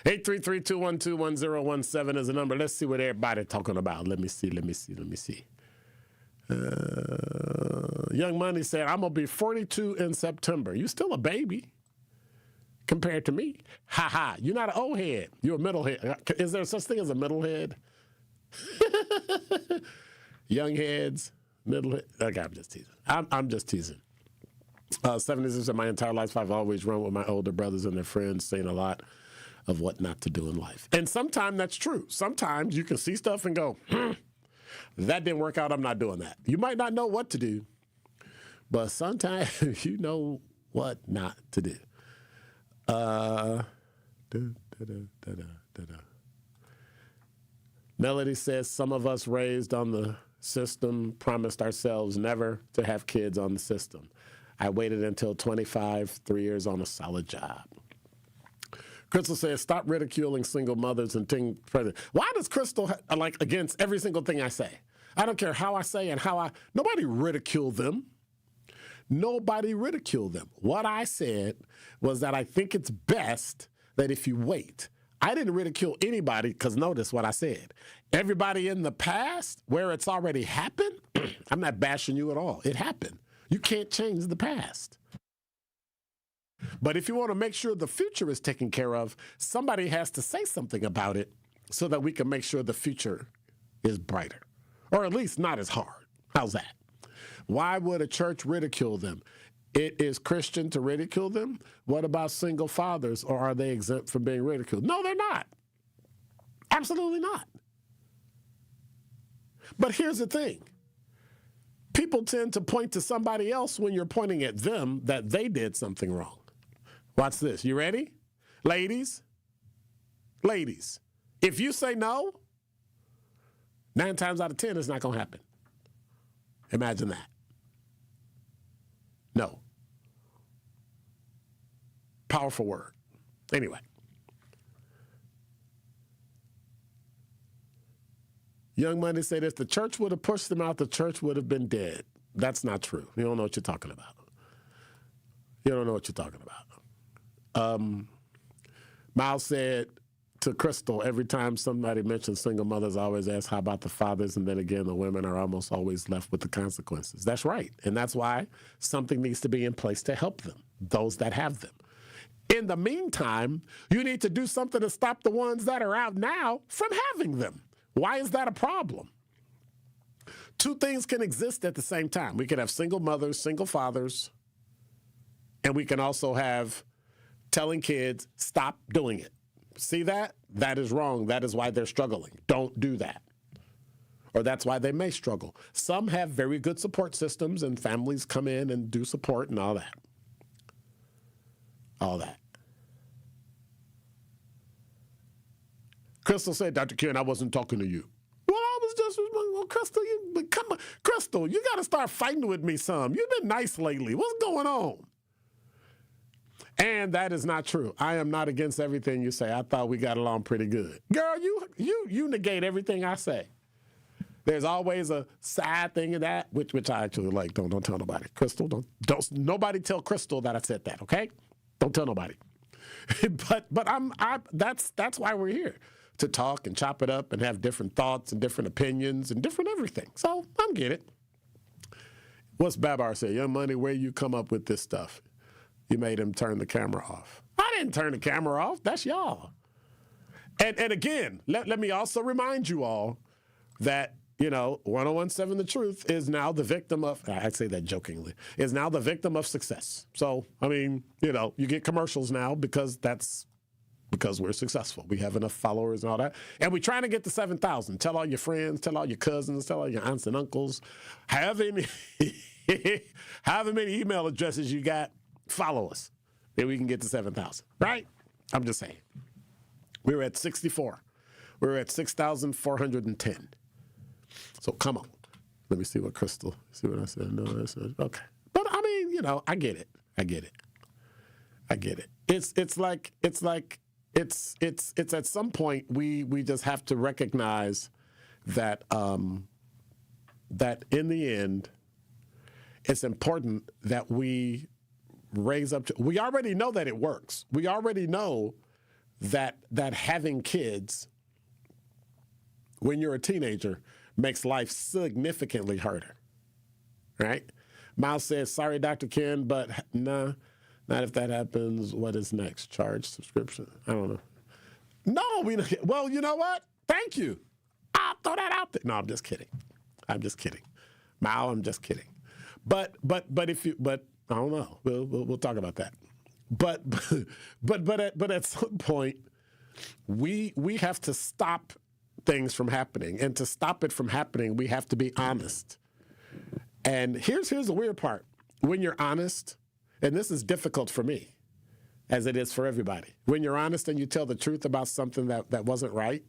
833-212-1017 is the number. Let's see what everybody's talking about. Let me see. Young Money said, I'm going to be 42 in September. You still a baby compared to me. Ha ha. You're not an old head. You're a middle head. Is there such thing as a middle head? Young heads, middle head. Okay, I'm just teasing. I'm just teasing. 76 of my entire life, I've always run with my older brothers and their friends, saying a lot of what not to do in life. And sometimes that's true. Sometimes you can see stuff and go, that didn't work out. I'm not doing that. You might not know what to do, but sometimes you know what not to do. Melody says, some of us raised on the system promised ourselves never to have kids on the system. I waited until 25, 3 years on a solid job. Crystal says, stop ridiculing single mothers and teen pregnant. Why does Crystal like against every single thing I say? I don't care how I say and nobody ridicule them. Nobody ridicule them. What I said was that I think it's best that if you wait. I didn't ridicule anybody because notice what I said. Everybody in the past where it's already happened, I'm not bashing you at all. It happened. You can't change the past. But if you want to make sure the future is taken care of, somebody has to say something about it so that we can make sure the future is brighter, or at least not as hard. How's that? Why would a church ridicule them? It is Christian to ridicule them. What about single fathers, or are they exempt from being ridiculed? No, they're not. Absolutely not. But here's the thing. People tend to point to somebody else when you're pointing at them that they did something wrong. Watch this. You ready? Ladies, if you say no, 9 times out of 10, it's not going to happen. Imagine that. No. Powerful word. Anyway. Young Money said if the church would have pushed them out, the church would have been dead. That's not true. You don't know what you're talking about. Miles said to Crystal, every time somebody mentions single mothers, I always ask, how about the fathers? And then again, the women are almost always left with the consequences. That's right. And that's why something needs to be in place to help them, those that have them. In the meantime, you need to do something to stop the ones that are out now from having them. Why is that a problem? Two things can exist at the same time. We can have single mothers, single fathers, and we can also have telling kids, stop doing it. See that? That is wrong. That is why they're struggling. Don't do that. Or that's why they may struggle. Some have very good support systems, and families come in and do support and all that. All that. Crystal said, Dr. Ken, I wasn't talking to you. Well, I was just, well, Crystal, come on. Crystal, you got to start fighting with me some. You've been nice lately. What's going on? And that is not true. I am not against everything you say. I thought we got along pretty good. Girl, you negate everything I say. There's always a side thing of that, which I actually like. Don't tell nobody. Crystal, don't nobody tell Crystal that I said that, okay? Don't tell nobody. but that's why we're here, to talk and chop it up and have different thoughts and different opinions and different everything. So I get it. What's Babar say? Young Money, where you come up with this stuff? You made him turn the camera off. I didn't turn the camera off. That's y'all. And again, let me also remind you all that, 1017 The Truth is now the victim of, I say that jokingly, is now the victim of success. So, you get commercials now because we're successful. We have enough followers and all that. And we're trying to get to 7,000. Tell all your friends, tell all your cousins, tell all your aunts and uncles. However many email addresses you got, follow us. Then we can get to 7,000, right? I'm just saying. We were at 64. We were at 6,410. So come on. Let me see what Crystal, see what I said. No, I said, okay. But I get it. I get it. It's at some point we just have to recognize that that in the end, it's important that we raise up. We already know that it works. We already know that having kids when you're a teenager makes life significantly harder, right? Miles says, sorry, Dr. Ken, but nah, not if that happens. What is next? Charge subscription? I don't know. No, well, you know what? Thank you. I'll throw that out there. No, I'm just kidding. Mal, I'm just kidding. But I don't know. We'll talk about that. But at some point, we have to stop things from happening, and to stop it from happening, we have to be honest. And here's the weird part: when you're honest, and this is difficult for me, as it is for everybody. When you're honest and you tell the truth about something that wasn't right,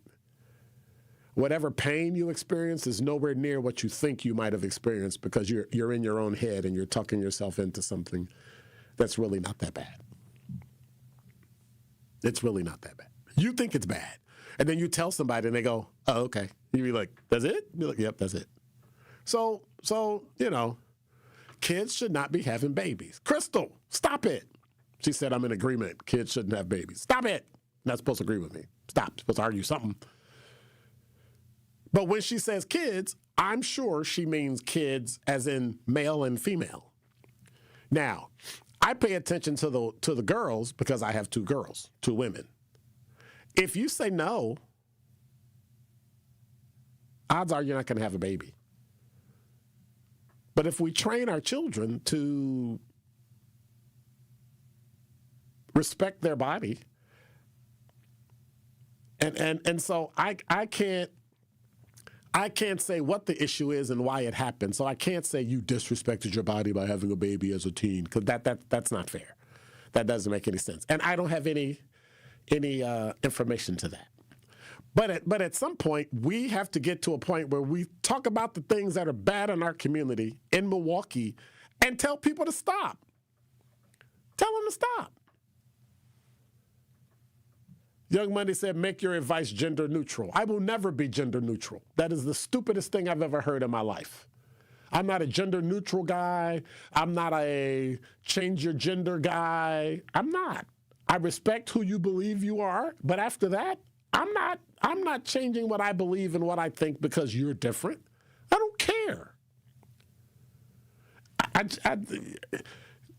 whatever pain you experience is nowhere near what you think you might have experienced, because you're in your own head and you're tucking yourself into something that's really not that bad. It's really not that bad. You think it's bad. And then you tell somebody and they go, oh, okay. You be like, that's it? You're like, yep, that's it. So, kids should not be having babies. Crystal, stop it. She said, I'm in agreement. Kids shouldn't have babies. Stop it. You're not supposed to agree with me. Stop. You're supposed to argue something. But when she says kids, I'm sure she means kids as in male and female. Now, I pay attention to the girls because I have two girls, two women. If you say no, odds are you're not going to have a baby. But if we train our children to respect their body, and so I can't say what the issue is and why it happened. So I can't say you disrespected your body by having a baby as a teen, because that's not fair. That doesn't make any sense. And I don't have any information to that. But at some point, we have to get to a point where we talk about the things that are bad in our community in Milwaukee and tell people to stop. Tell them to stop. Young Money said, make your advice gender neutral. I will never be gender neutral. That is the stupidest thing I've ever heard in my life. I'm not a gender neutral guy. I'm not a change your gender guy. I'm not. I respect who you believe you are, but after that, I'm not changing what I believe and what I think because you're different. I don't care.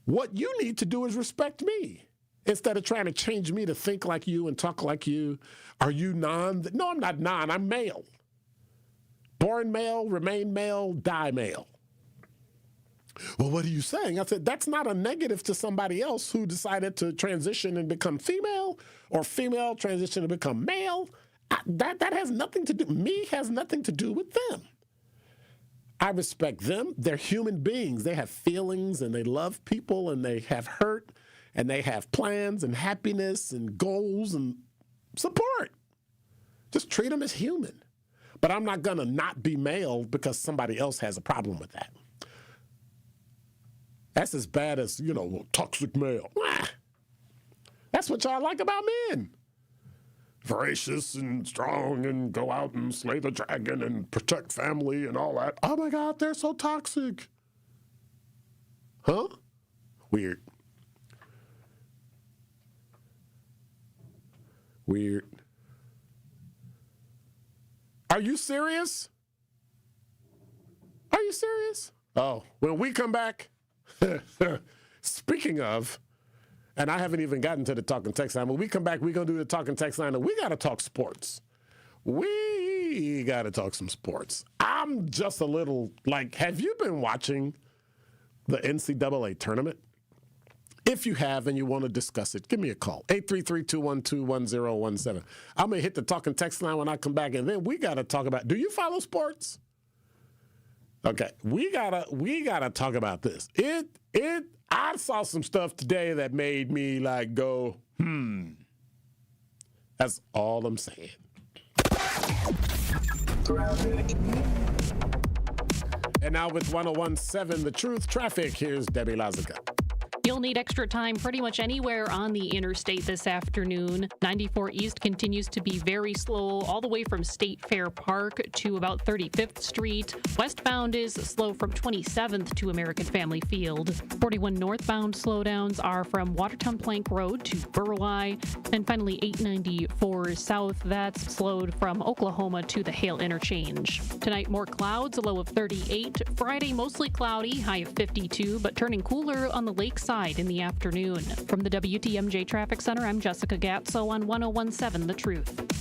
What you need to do is respect me instead of trying to change me to think like you and talk like you. Are you non? No, I'm not non. I'm male. Born male, remain male, die male. Well, what are you saying? I said, that's not a negative to somebody else who decided to transition and become female, or female transition to become male. That has nothing to do, me has nothing to do with them. I respect them. They're human beings. They have feelings and they love people and they have hurt and they have plans and happiness and goals and support. Just treat them as human. But I'm not going to not be male because somebody else has a problem with that. That's as bad as, toxic male. That's what y'all like about men. Voracious and strong and go out and slay the dragon and protect family and all that. Oh my God, they're so toxic. Huh? Weird. Are you serious? Are you serious? Oh, when we come back, speaking of, and I haven't even gotten to the talking text line. When we come back, we're going to do the talking text line, and we got to talk sports. We got to talk some sports. I'm just a little, have you been watching the NCAA tournament? If you have and you want to discuss it, give me a call. 833-212-1017. I'm going to hit the talking text line when I come back, and then we got to talk about, do you follow sports? Okay, we gotta talk about this. I saw some stuff today that made me go, That's all I'm saying. And now with 101.7 The Truth Traffic, here's Debbie Lazica. You'll need extra time pretty much anywhere on the interstate this afternoon. 94 East continues to be very slow all the way from State Fair Park to about 35th Street. Westbound is slow from 27th to American Family Field. 41 northbound slowdowns are from Watertown Plank Road to Burwell. And finally 894 South, that's slowed from Oklahoma to the Hale Interchange. Tonight more clouds, a low of 38. Friday mostly cloudy, high of 52, but turning cooler on the lakeside in the afternoon. From the WTMJ Traffic Center, I'm Jessica Gatso on 101.7 The Truth.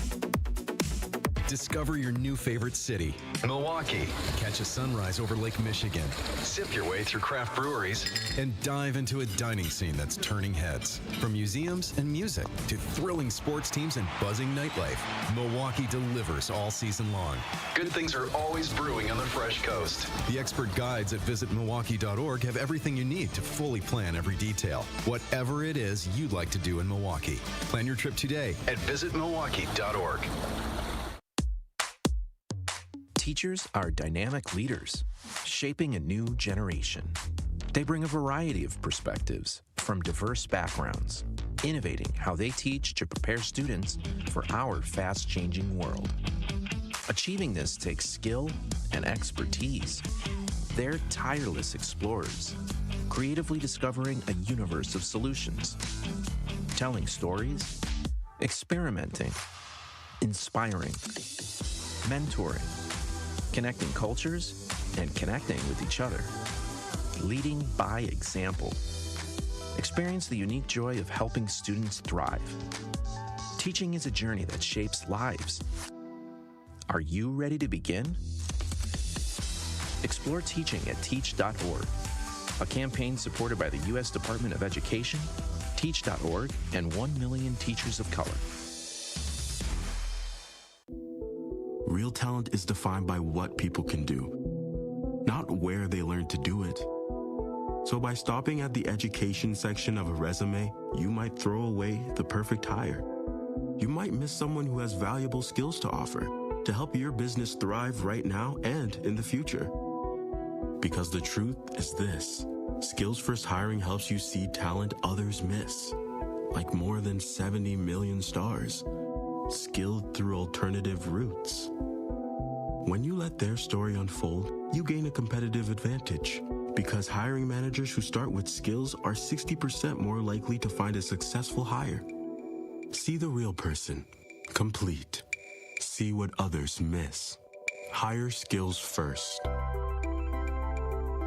Discover your new favorite city, Milwaukee. Catch a sunrise over Lake Michigan. Sip your way through craft breweries and dive into a dining scene that's turning heads. From museums and music to thrilling sports teams and buzzing nightlife, Milwaukee delivers all season long. Good things are always brewing on the Fresh Coast. The expert guides at visitmilwaukee.org have everything you need to fully plan every detail. Whatever it is you'd like to do in Milwaukee. Plan your trip today at visitmilwaukee.org. Teachers are dynamic leaders, shaping a new generation. They bring a variety of perspectives from diverse backgrounds, innovating how they teach to prepare students for our fast-changing world. Achieving this takes skill and expertise. They're tireless explorers, creatively discovering a universe of solutions, telling stories, experimenting, inspiring, mentoring, connecting cultures, and connecting with each other. Leading by example. Experience the unique joy of helping students thrive. Teaching is a journey that shapes lives. Are you ready to begin? Explore teaching at teach.org, a campaign supported by the U.S. Department of Education, teach.org, and 1 million teachers of color. Real talent is defined by what people can do, not where they learn to do it. So by stopping at the education section of a resume, you might throw away the perfect hire. You might miss someone who has valuable skills to offer to help your business thrive right now and in the future. Because the truth is this: Skills First Hiring helps you see talent others miss, like more than 70 million stars, skilled through alternative routes. When you let their story unfold, you gain a competitive advantage, because hiring managers who start with skills are 60% more likely to find a successful hire. See the real person, complete. See what others miss. Hire skills first.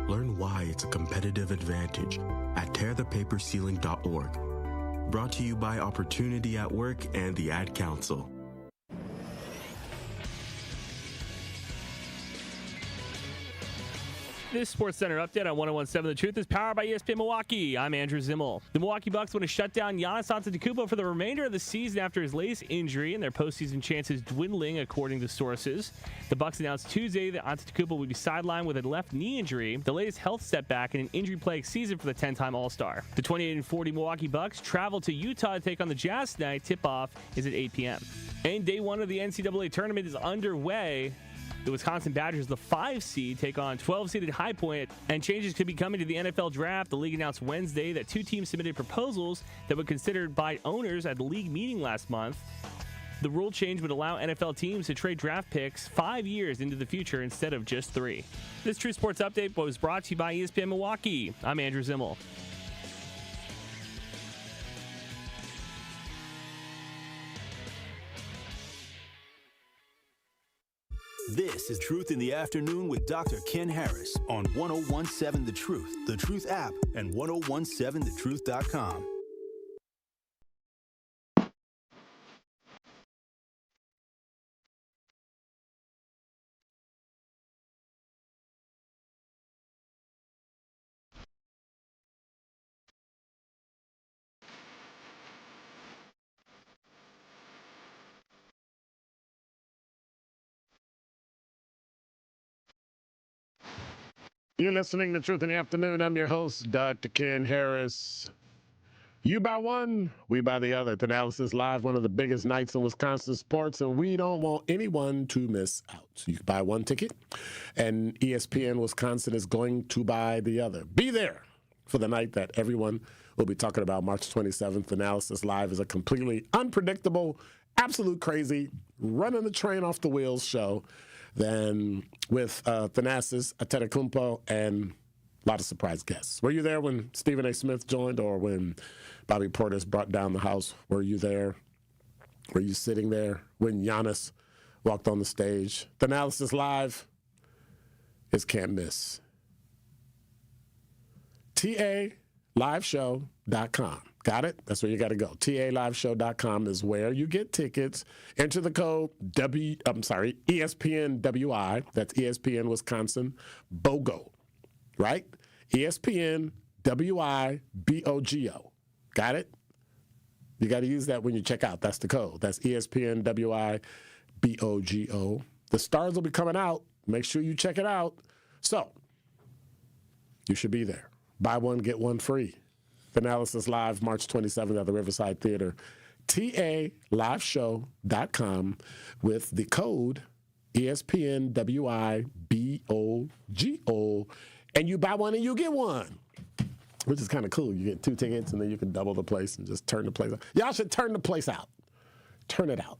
Learn why it's a competitive advantage at tearthepaperceiling.org. Brought to you by Opportunity at Work and the Ad Council. This Sports Center update on 101.7 The Truth is powered by ESPN Milwaukee. I'm Andrew Zimmel. The Milwaukee Bucks want to shut down Giannis Antetokounmpo for the remainder of the season after his latest injury, and their postseason chances dwindling, according to sources. The Bucks announced Tuesday that Antetokounmpo would be sidelined with a left knee injury, the latest health setback in an injury-plagued season for the 10-time All-Star. The 28-40 Milwaukee Bucks travel to Utah to take on the Jazz tonight. Tip-off is at 8 p.m. And day one of the NCAA tournament is underway. The Wisconsin Badgers, the 5 seed, take on 12-seeded High Point, and changes could be coming to the NFL draft. The league announced Wednesday that 2 teams submitted proposals that were considered by owners at the league meeting last month. The rule change would allow NFL teams to trade draft picks 5 years into the future instead of just 3. This True Sports Update was brought to you by ESPN Milwaukee. I'm Andrew Zimmel. This is Truth in the Afternoon with Dr. Ken Harris on 101.7 The Truth app, and 1017thetruth.com. You're listening to Truth in the Afternoon. I'm your host, Dr. Ken Harris. You buy one, we buy the other. Analysis Live, one of the biggest nights in Wisconsin sports, and we don't want anyone to miss out. You can buy one ticket, and ESPN Wisconsin is going to buy the other. Be there for the night that everyone will be talking about, March 27th. Analysis Live is a completely unpredictable, absolute crazy, running the train off the wheels show. Then with Thanasis Antetokounmpo and a lot of surprise guests. Were you there when Stephen A. Smith joined, or when Bobby Portis brought down the house? Were you there? Were you sitting there when Giannis walked on the stage? Thanasis Live is can't miss. TALiveshow.com. Got it? That's where you got to go. TALiveshow.com is where you get tickets. Enter the code ESPNWI. That's ESPN Wisconsin BOGO. Right? ESPNWI BOGO. Got it? You got to use that when you check out. That's the code. That's ESPNWI BOGO. The stars will be coming out. Make sure you check it out. So, you should be there. Buy one, get one free. Analysis Live, March 27th at the Riverside Theater. TALiveshow.com with the code ESPNWIBOGO, and you buy one and you get one, which is kind of cool. You get 2 tickets, and then you can double the place and just turn the place out. Y'all should turn the place out. Turn it out.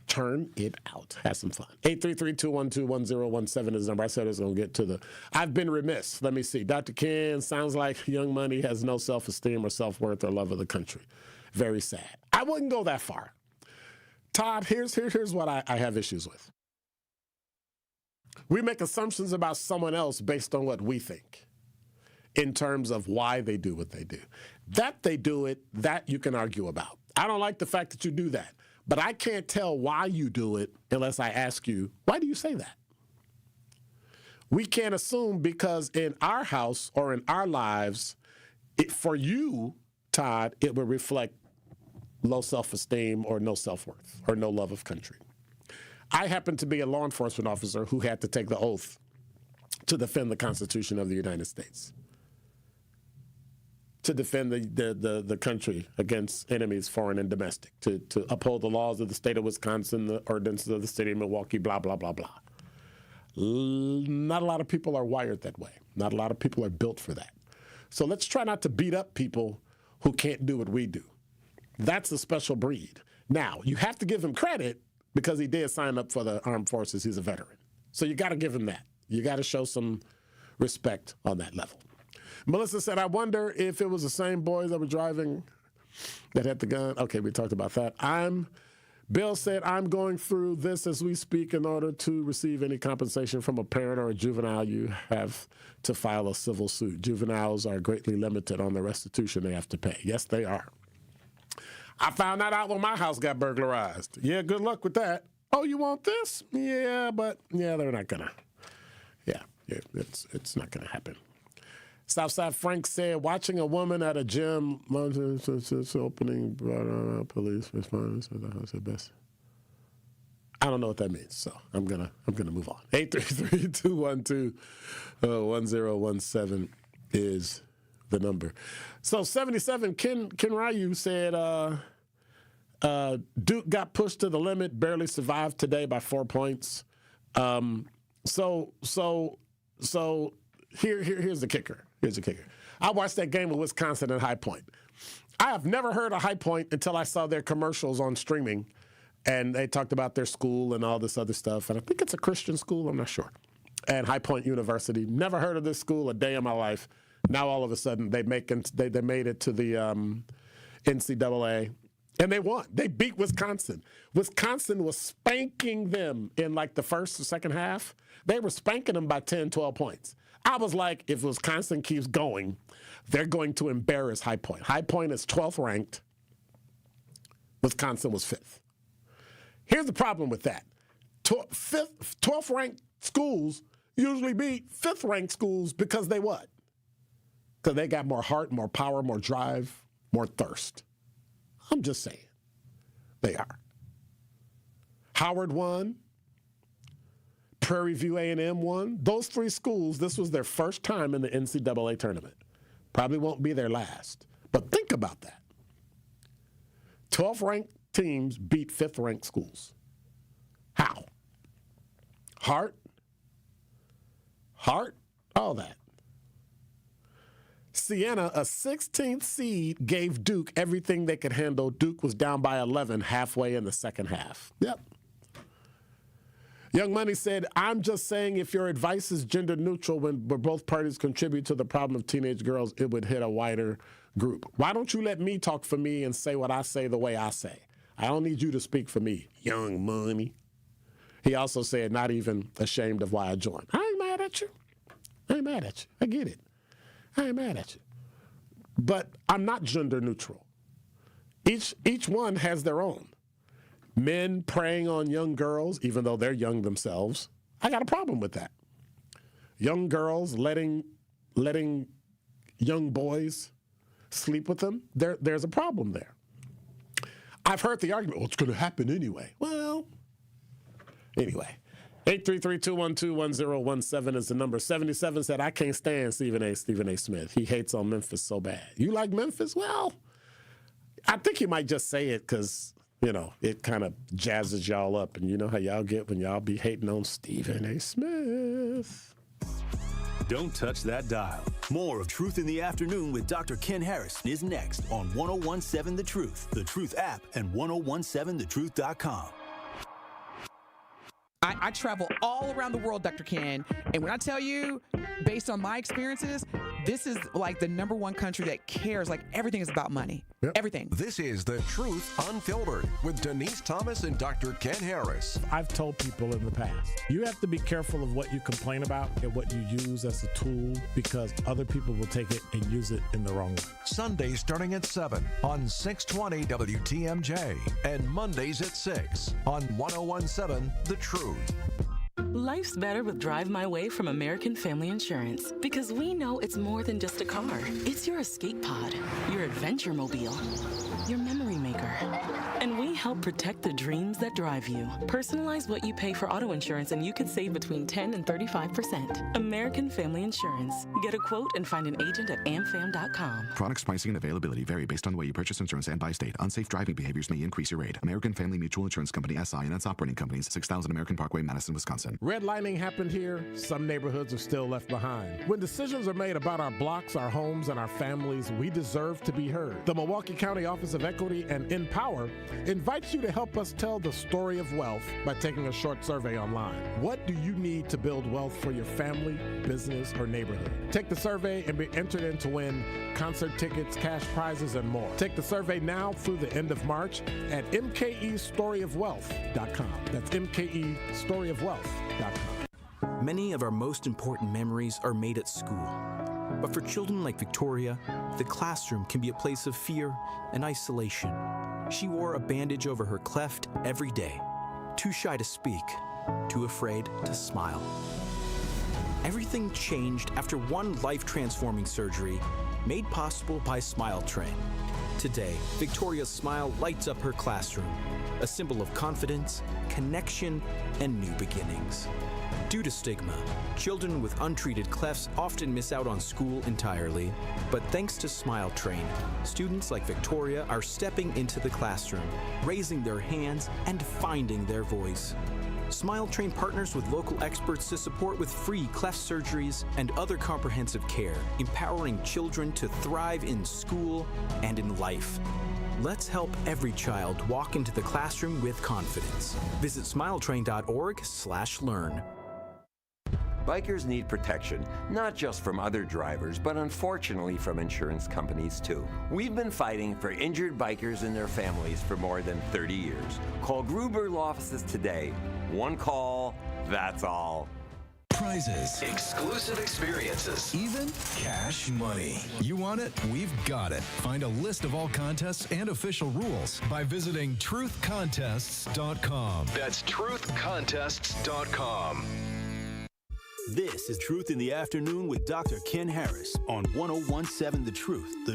Turn it out. Have some fun. 833-212-1017 is the number. I said I was going to get to the... I've been remiss. Let me see. Dr. Ken, sounds like Young Money has no self-esteem or self-worth or love of the country. Very sad. I wouldn't go that far. Todd, here's what I have issues with. We make assumptions about someone else based on what we think in terms of why they do what they do. That they do it, that you can argue about. I don't like the fact that you do that. But I can't tell why you do it unless I ask you, why do you say that? We can't assume because in our house or in our lives, for you, Todd, it would reflect low self-esteem or no self-worth or no love of country. I happen to be a law enforcement officer who had to take the oath to defend the Constitution of the United States, to defend the country against enemies, foreign and domestic, to uphold the laws of the state of Wisconsin, the ordinances of the city of Milwaukee, blah, blah, blah, blah. Not a lot of people are wired that way. Not a lot of people are built for that. So let's try not to beat up people who can't do what we do. That's a special breed. Now, you have to give him credit because he did sign up for the armed forces. He's a veteran. So you got to give him that. You got to show some respect on that level. Melissa said, I wonder if it was the same boys that were driving that had the gun. Okay, we talked about that. Bill said, I'm going through this as we speak. In order to receive any compensation from a parent or a juvenile, you have to file a civil suit. Juveniles are greatly limited on the restitution they have to pay. Yes, they are. I found that out when my house got burglarized. Yeah, good luck with that. Oh, you want this? Yeah, but they're not gonna. Yeah. It's not going to happen. Southside Frank said, watching a woman at a gym, opening, police responders, that's the best. I don't know what that means, so I'm gonna move on. 833-212-1017 is the number. So 77, Ken Ryu said, Duke got pushed to the limit, barely survived today by 4 points. So here's the kicker. I watched that game with Wisconsin at High Point. I have never heard of High Point until I saw their commercials on streaming, and they talked about their school and all this other stuff. And I think it's a Christian school. I'm not sure. And High Point University. Never heard of this school a day in my life. Now all of a sudden they made it to the NCAA. And they won. They beat Wisconsin. Wisconsin was spanking them in like the first or second half. They were spanking them by 10, 12 points. I was like, if Wisconsin keeps going, they're going to embarrass High Point. High Point is 12th ranked. Wisconsin was 5th. Here's the problem with that. 12th ranked schools usually beat 5th ranked schools because they what? Because they got more heart, more power, more drive, more thirst. I'm just saying. They are. Howard won. Prairie View A&M won. Those 3 schools, this was their first time in the NCAA tournament. Probably won't be their last. But think about that. 12th ranked teams beat 5th ranked schools. How? Heart, all that. Siena, a 16th seed, gave Duke everything they could handle. Duke was down by 11 halfway in the second half. Yep. Young Money said, I'm just saying if your advice is gender neutral where both parties contribute to the problem of teenage girls, it would hit a wider group. Why don't you let me talk for me and say what I say the way I say? I don't need you to speak for me, Young Money. He also said, not even ashamed of why I joined. I ain't mad at you. I get it. I ain't mad at you. But I'm not gender neutral. Each one has their own. Men preying on young girls, even though they're young themselves, I got a problem with that. Young girls letting young boys sleep with them, there's a problem there. I've heard the argument, well, it's going to happen anyway. Well, anyway. 833-212-1017 is the number. 77 said, I can't stand Stephen A. Smith. He hates on Memphis so bad. You like Memphis? Well, I think he might just say it because, it kind of jazzes y'all up. And you know how y'all get when y'all be hating on Stephen A. Smith. Don't touch that dial. More of Truth in the Afternoon with Dr. Ken Harris is next on 1017 The Truth, The Truth app, and 1017thetruth.com. I travel all around the world, Dr. Ken, and when I tell you, based on my experiences, this is like the #1 country that cares. Like everything is about money. Yep. Everything. This is The Truth Unfiltered with Denise Thomas and Dr. Ken Harris. I've told people in the past, you have to be careful of what you complain about and what you use as a tool because other people will take it and use it in the wrong way. Sundays starting at 7 on 620 WTMJ and Mondays at 6 on 1017 The Truth. Life's better with Drive My Way from American Family Insurance because we know it's more than just a car. It's your escape pod, your adventure mobile, your memory maker. And we help protect the dreams that drive you. Personalize what you pay for auto insurance and you could save between 10 and 35%. American Family Insurance. Get a quote and find an agent at amfam.com. Products, pricing, and availability vary based on the way you purchase insurance and by state. Unsafe driving behaviors may increase your rate. American Family Mutual Insurance Company, SI, and its operating companies, 6000 American Parkway, Madison, Wisconsin. Redlining happened here. Some neighborhoods are still left behind. When decisions are made about our blocks, our homes, and our families, we deserve to be heard. The Milwaukee County Office of Equity and Empower invites you to help us tell the story of wealth by taking a short survey online. What do you need to build wealth for your family, business, or neighborhood? Take the survey and be entered in to win concert tickets, cash prizes, and more. Take the survey now through the end of March at mkestoryofwealth.com. That's mkestoryofwealth.com. Many of our most important memories are made at school. But for children like Victoria, the classroom can be a place of fear and isolation. She wore a bandage over her cleft every day, too shy to speak, too afraid to smile. Everything changed after one life-transforming surgery made possible by Smile Train. Today, Victoria's smile lights up her classroom, a symbol of confidence, connection, and new beginnings. Due to stigma, children with untreated clefts often miss out on school entirely. But thanks to Smile Train, students like Victoria are stepping into the classroom, raising their hands, and finding their voice. Smile Train partners with local experts to support with free cleft surgeries and other comprehensive care, empowering children to thrive in school and in life. Let's help every child walk into the classroom with confidence. Visit smiletrain.org/learn. Bikers need protection, not just from other drivers, but unfortunately from insurance companies too. We've been fighting for injured bikers and their families for more than 30 years. Call Gruber Law Offices today. One call, that's all. Prizes, exclusive experiences, even cash money. You want it? We've got it. Find a list of all contests and official rules by visiting truthcontests.com. That's truthcontests.com. This is Truth in the Afternoon with Dr. Ken Harris on 1017 The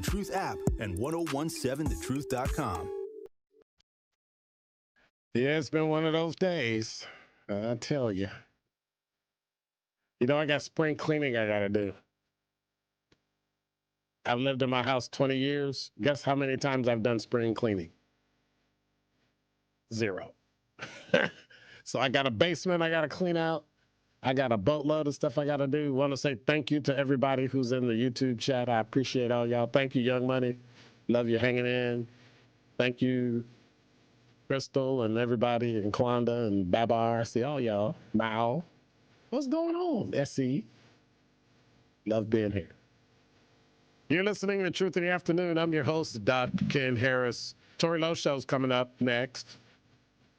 Truth app, and 1017thetruth.com. Yeah, it's been one of those days. I tell you. You know, I got spring cleaning I got to do. I've lived in my house 20 years. Guess how many times I've done spring cleaning? 0. So I got a basement I got to clean out. I got a boatload of stuff I got to do. Want to say thank you to everybody who's in the YouTube chat. I appreciate all y'all. Thank you, Young Money. Love you hanging in. Thank you, Crystal and everybody, and Kwanda and Babar. See all y'all. Mao. What's going on, SE? Love being here. You're listening to Truth in the Afternoon. I'm your host, Dr. Ken Harris. Tori Lowe show's coming up next.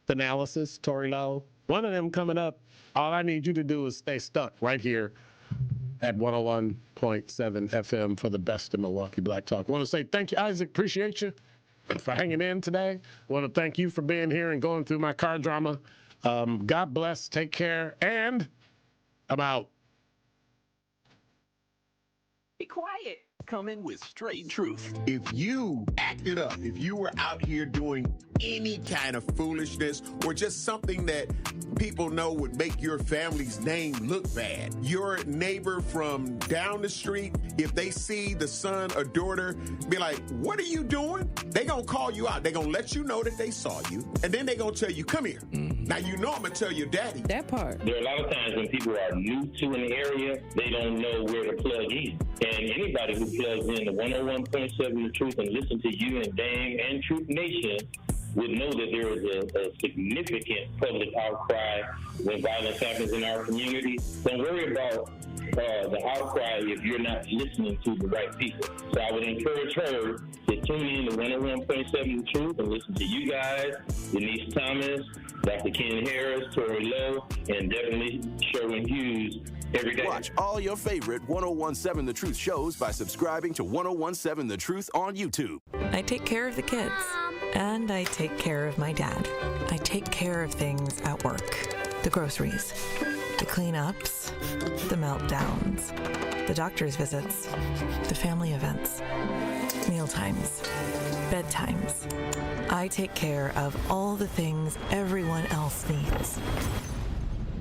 The analysis, Tori Lowe. One of them coming up. All I need you to do is stay stuck right here at 101.7 FM for the best in Milwaukee Black Talk. I want to say thank you, Isaac. Appreciate you for hanging in today. I want to thank you for being here and going through my car drama. God bless. Take care. And I'm out. Be quiet. Coming with straight truth. If you acted up, if you were out here doing any kind of foolishness or just something that people know would make your family's name look bad, your neighbor from down the street, if they see the son or daughter, be like, what are you doing? They gonna call you out. They gonna let you know that they saw you, and then they gonna tell you, come here. Now you know I'm gonna tell your daddy. That part. There are a lot of times when people are new to an area, they don't know where to plug in. And anybody who plugs in to 101.7 The Truth and listen to you and Dame and Truth Nation would know that there is a significant public outcry when violence happens in our community. Don't worry about the outcry if you're not listening to the right people. So I would encourage her to tune in to 101.7 The Truth and listen to you guys, Denise Thomas, Dr. Ken Harris, Tori Lowe, and definitely Sherwin Hughes every day. Watch all your favorite 1017 The Truth shows by subscribing to 1017 The Truth on YouTube. I take care of the kids, and I take care of my dad. I take care of things at work. The groceries, the cleanups, the meltdowns, the doctor's visits, the family events, mealtimes, bedtimes. I take care of all the things everyone else needs.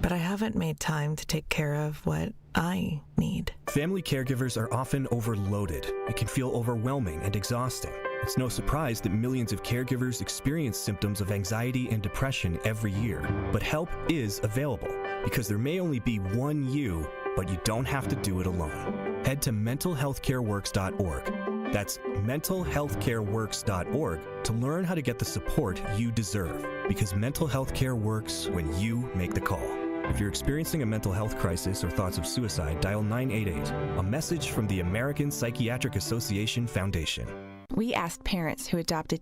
But I haven't made time to take care of what I need. Family caregivers are often overloaded. It can feel overwhelming and exhausting. It's no surprise that millions of caregivers experience symptoms of anxiety and depression every year. But help is available, because there may only be one you, but you don't have to do it alone. Head to mentalhealthcareworks.org. That's mentalhealthcareworks.org to learn how to get the support you deserve, because mental health care works when you make the call. If you're experiencing a mental health crisis or thoughts of suicide, dial 988, a message from the American Psychiatric Association Foundation. We asked parents who adopted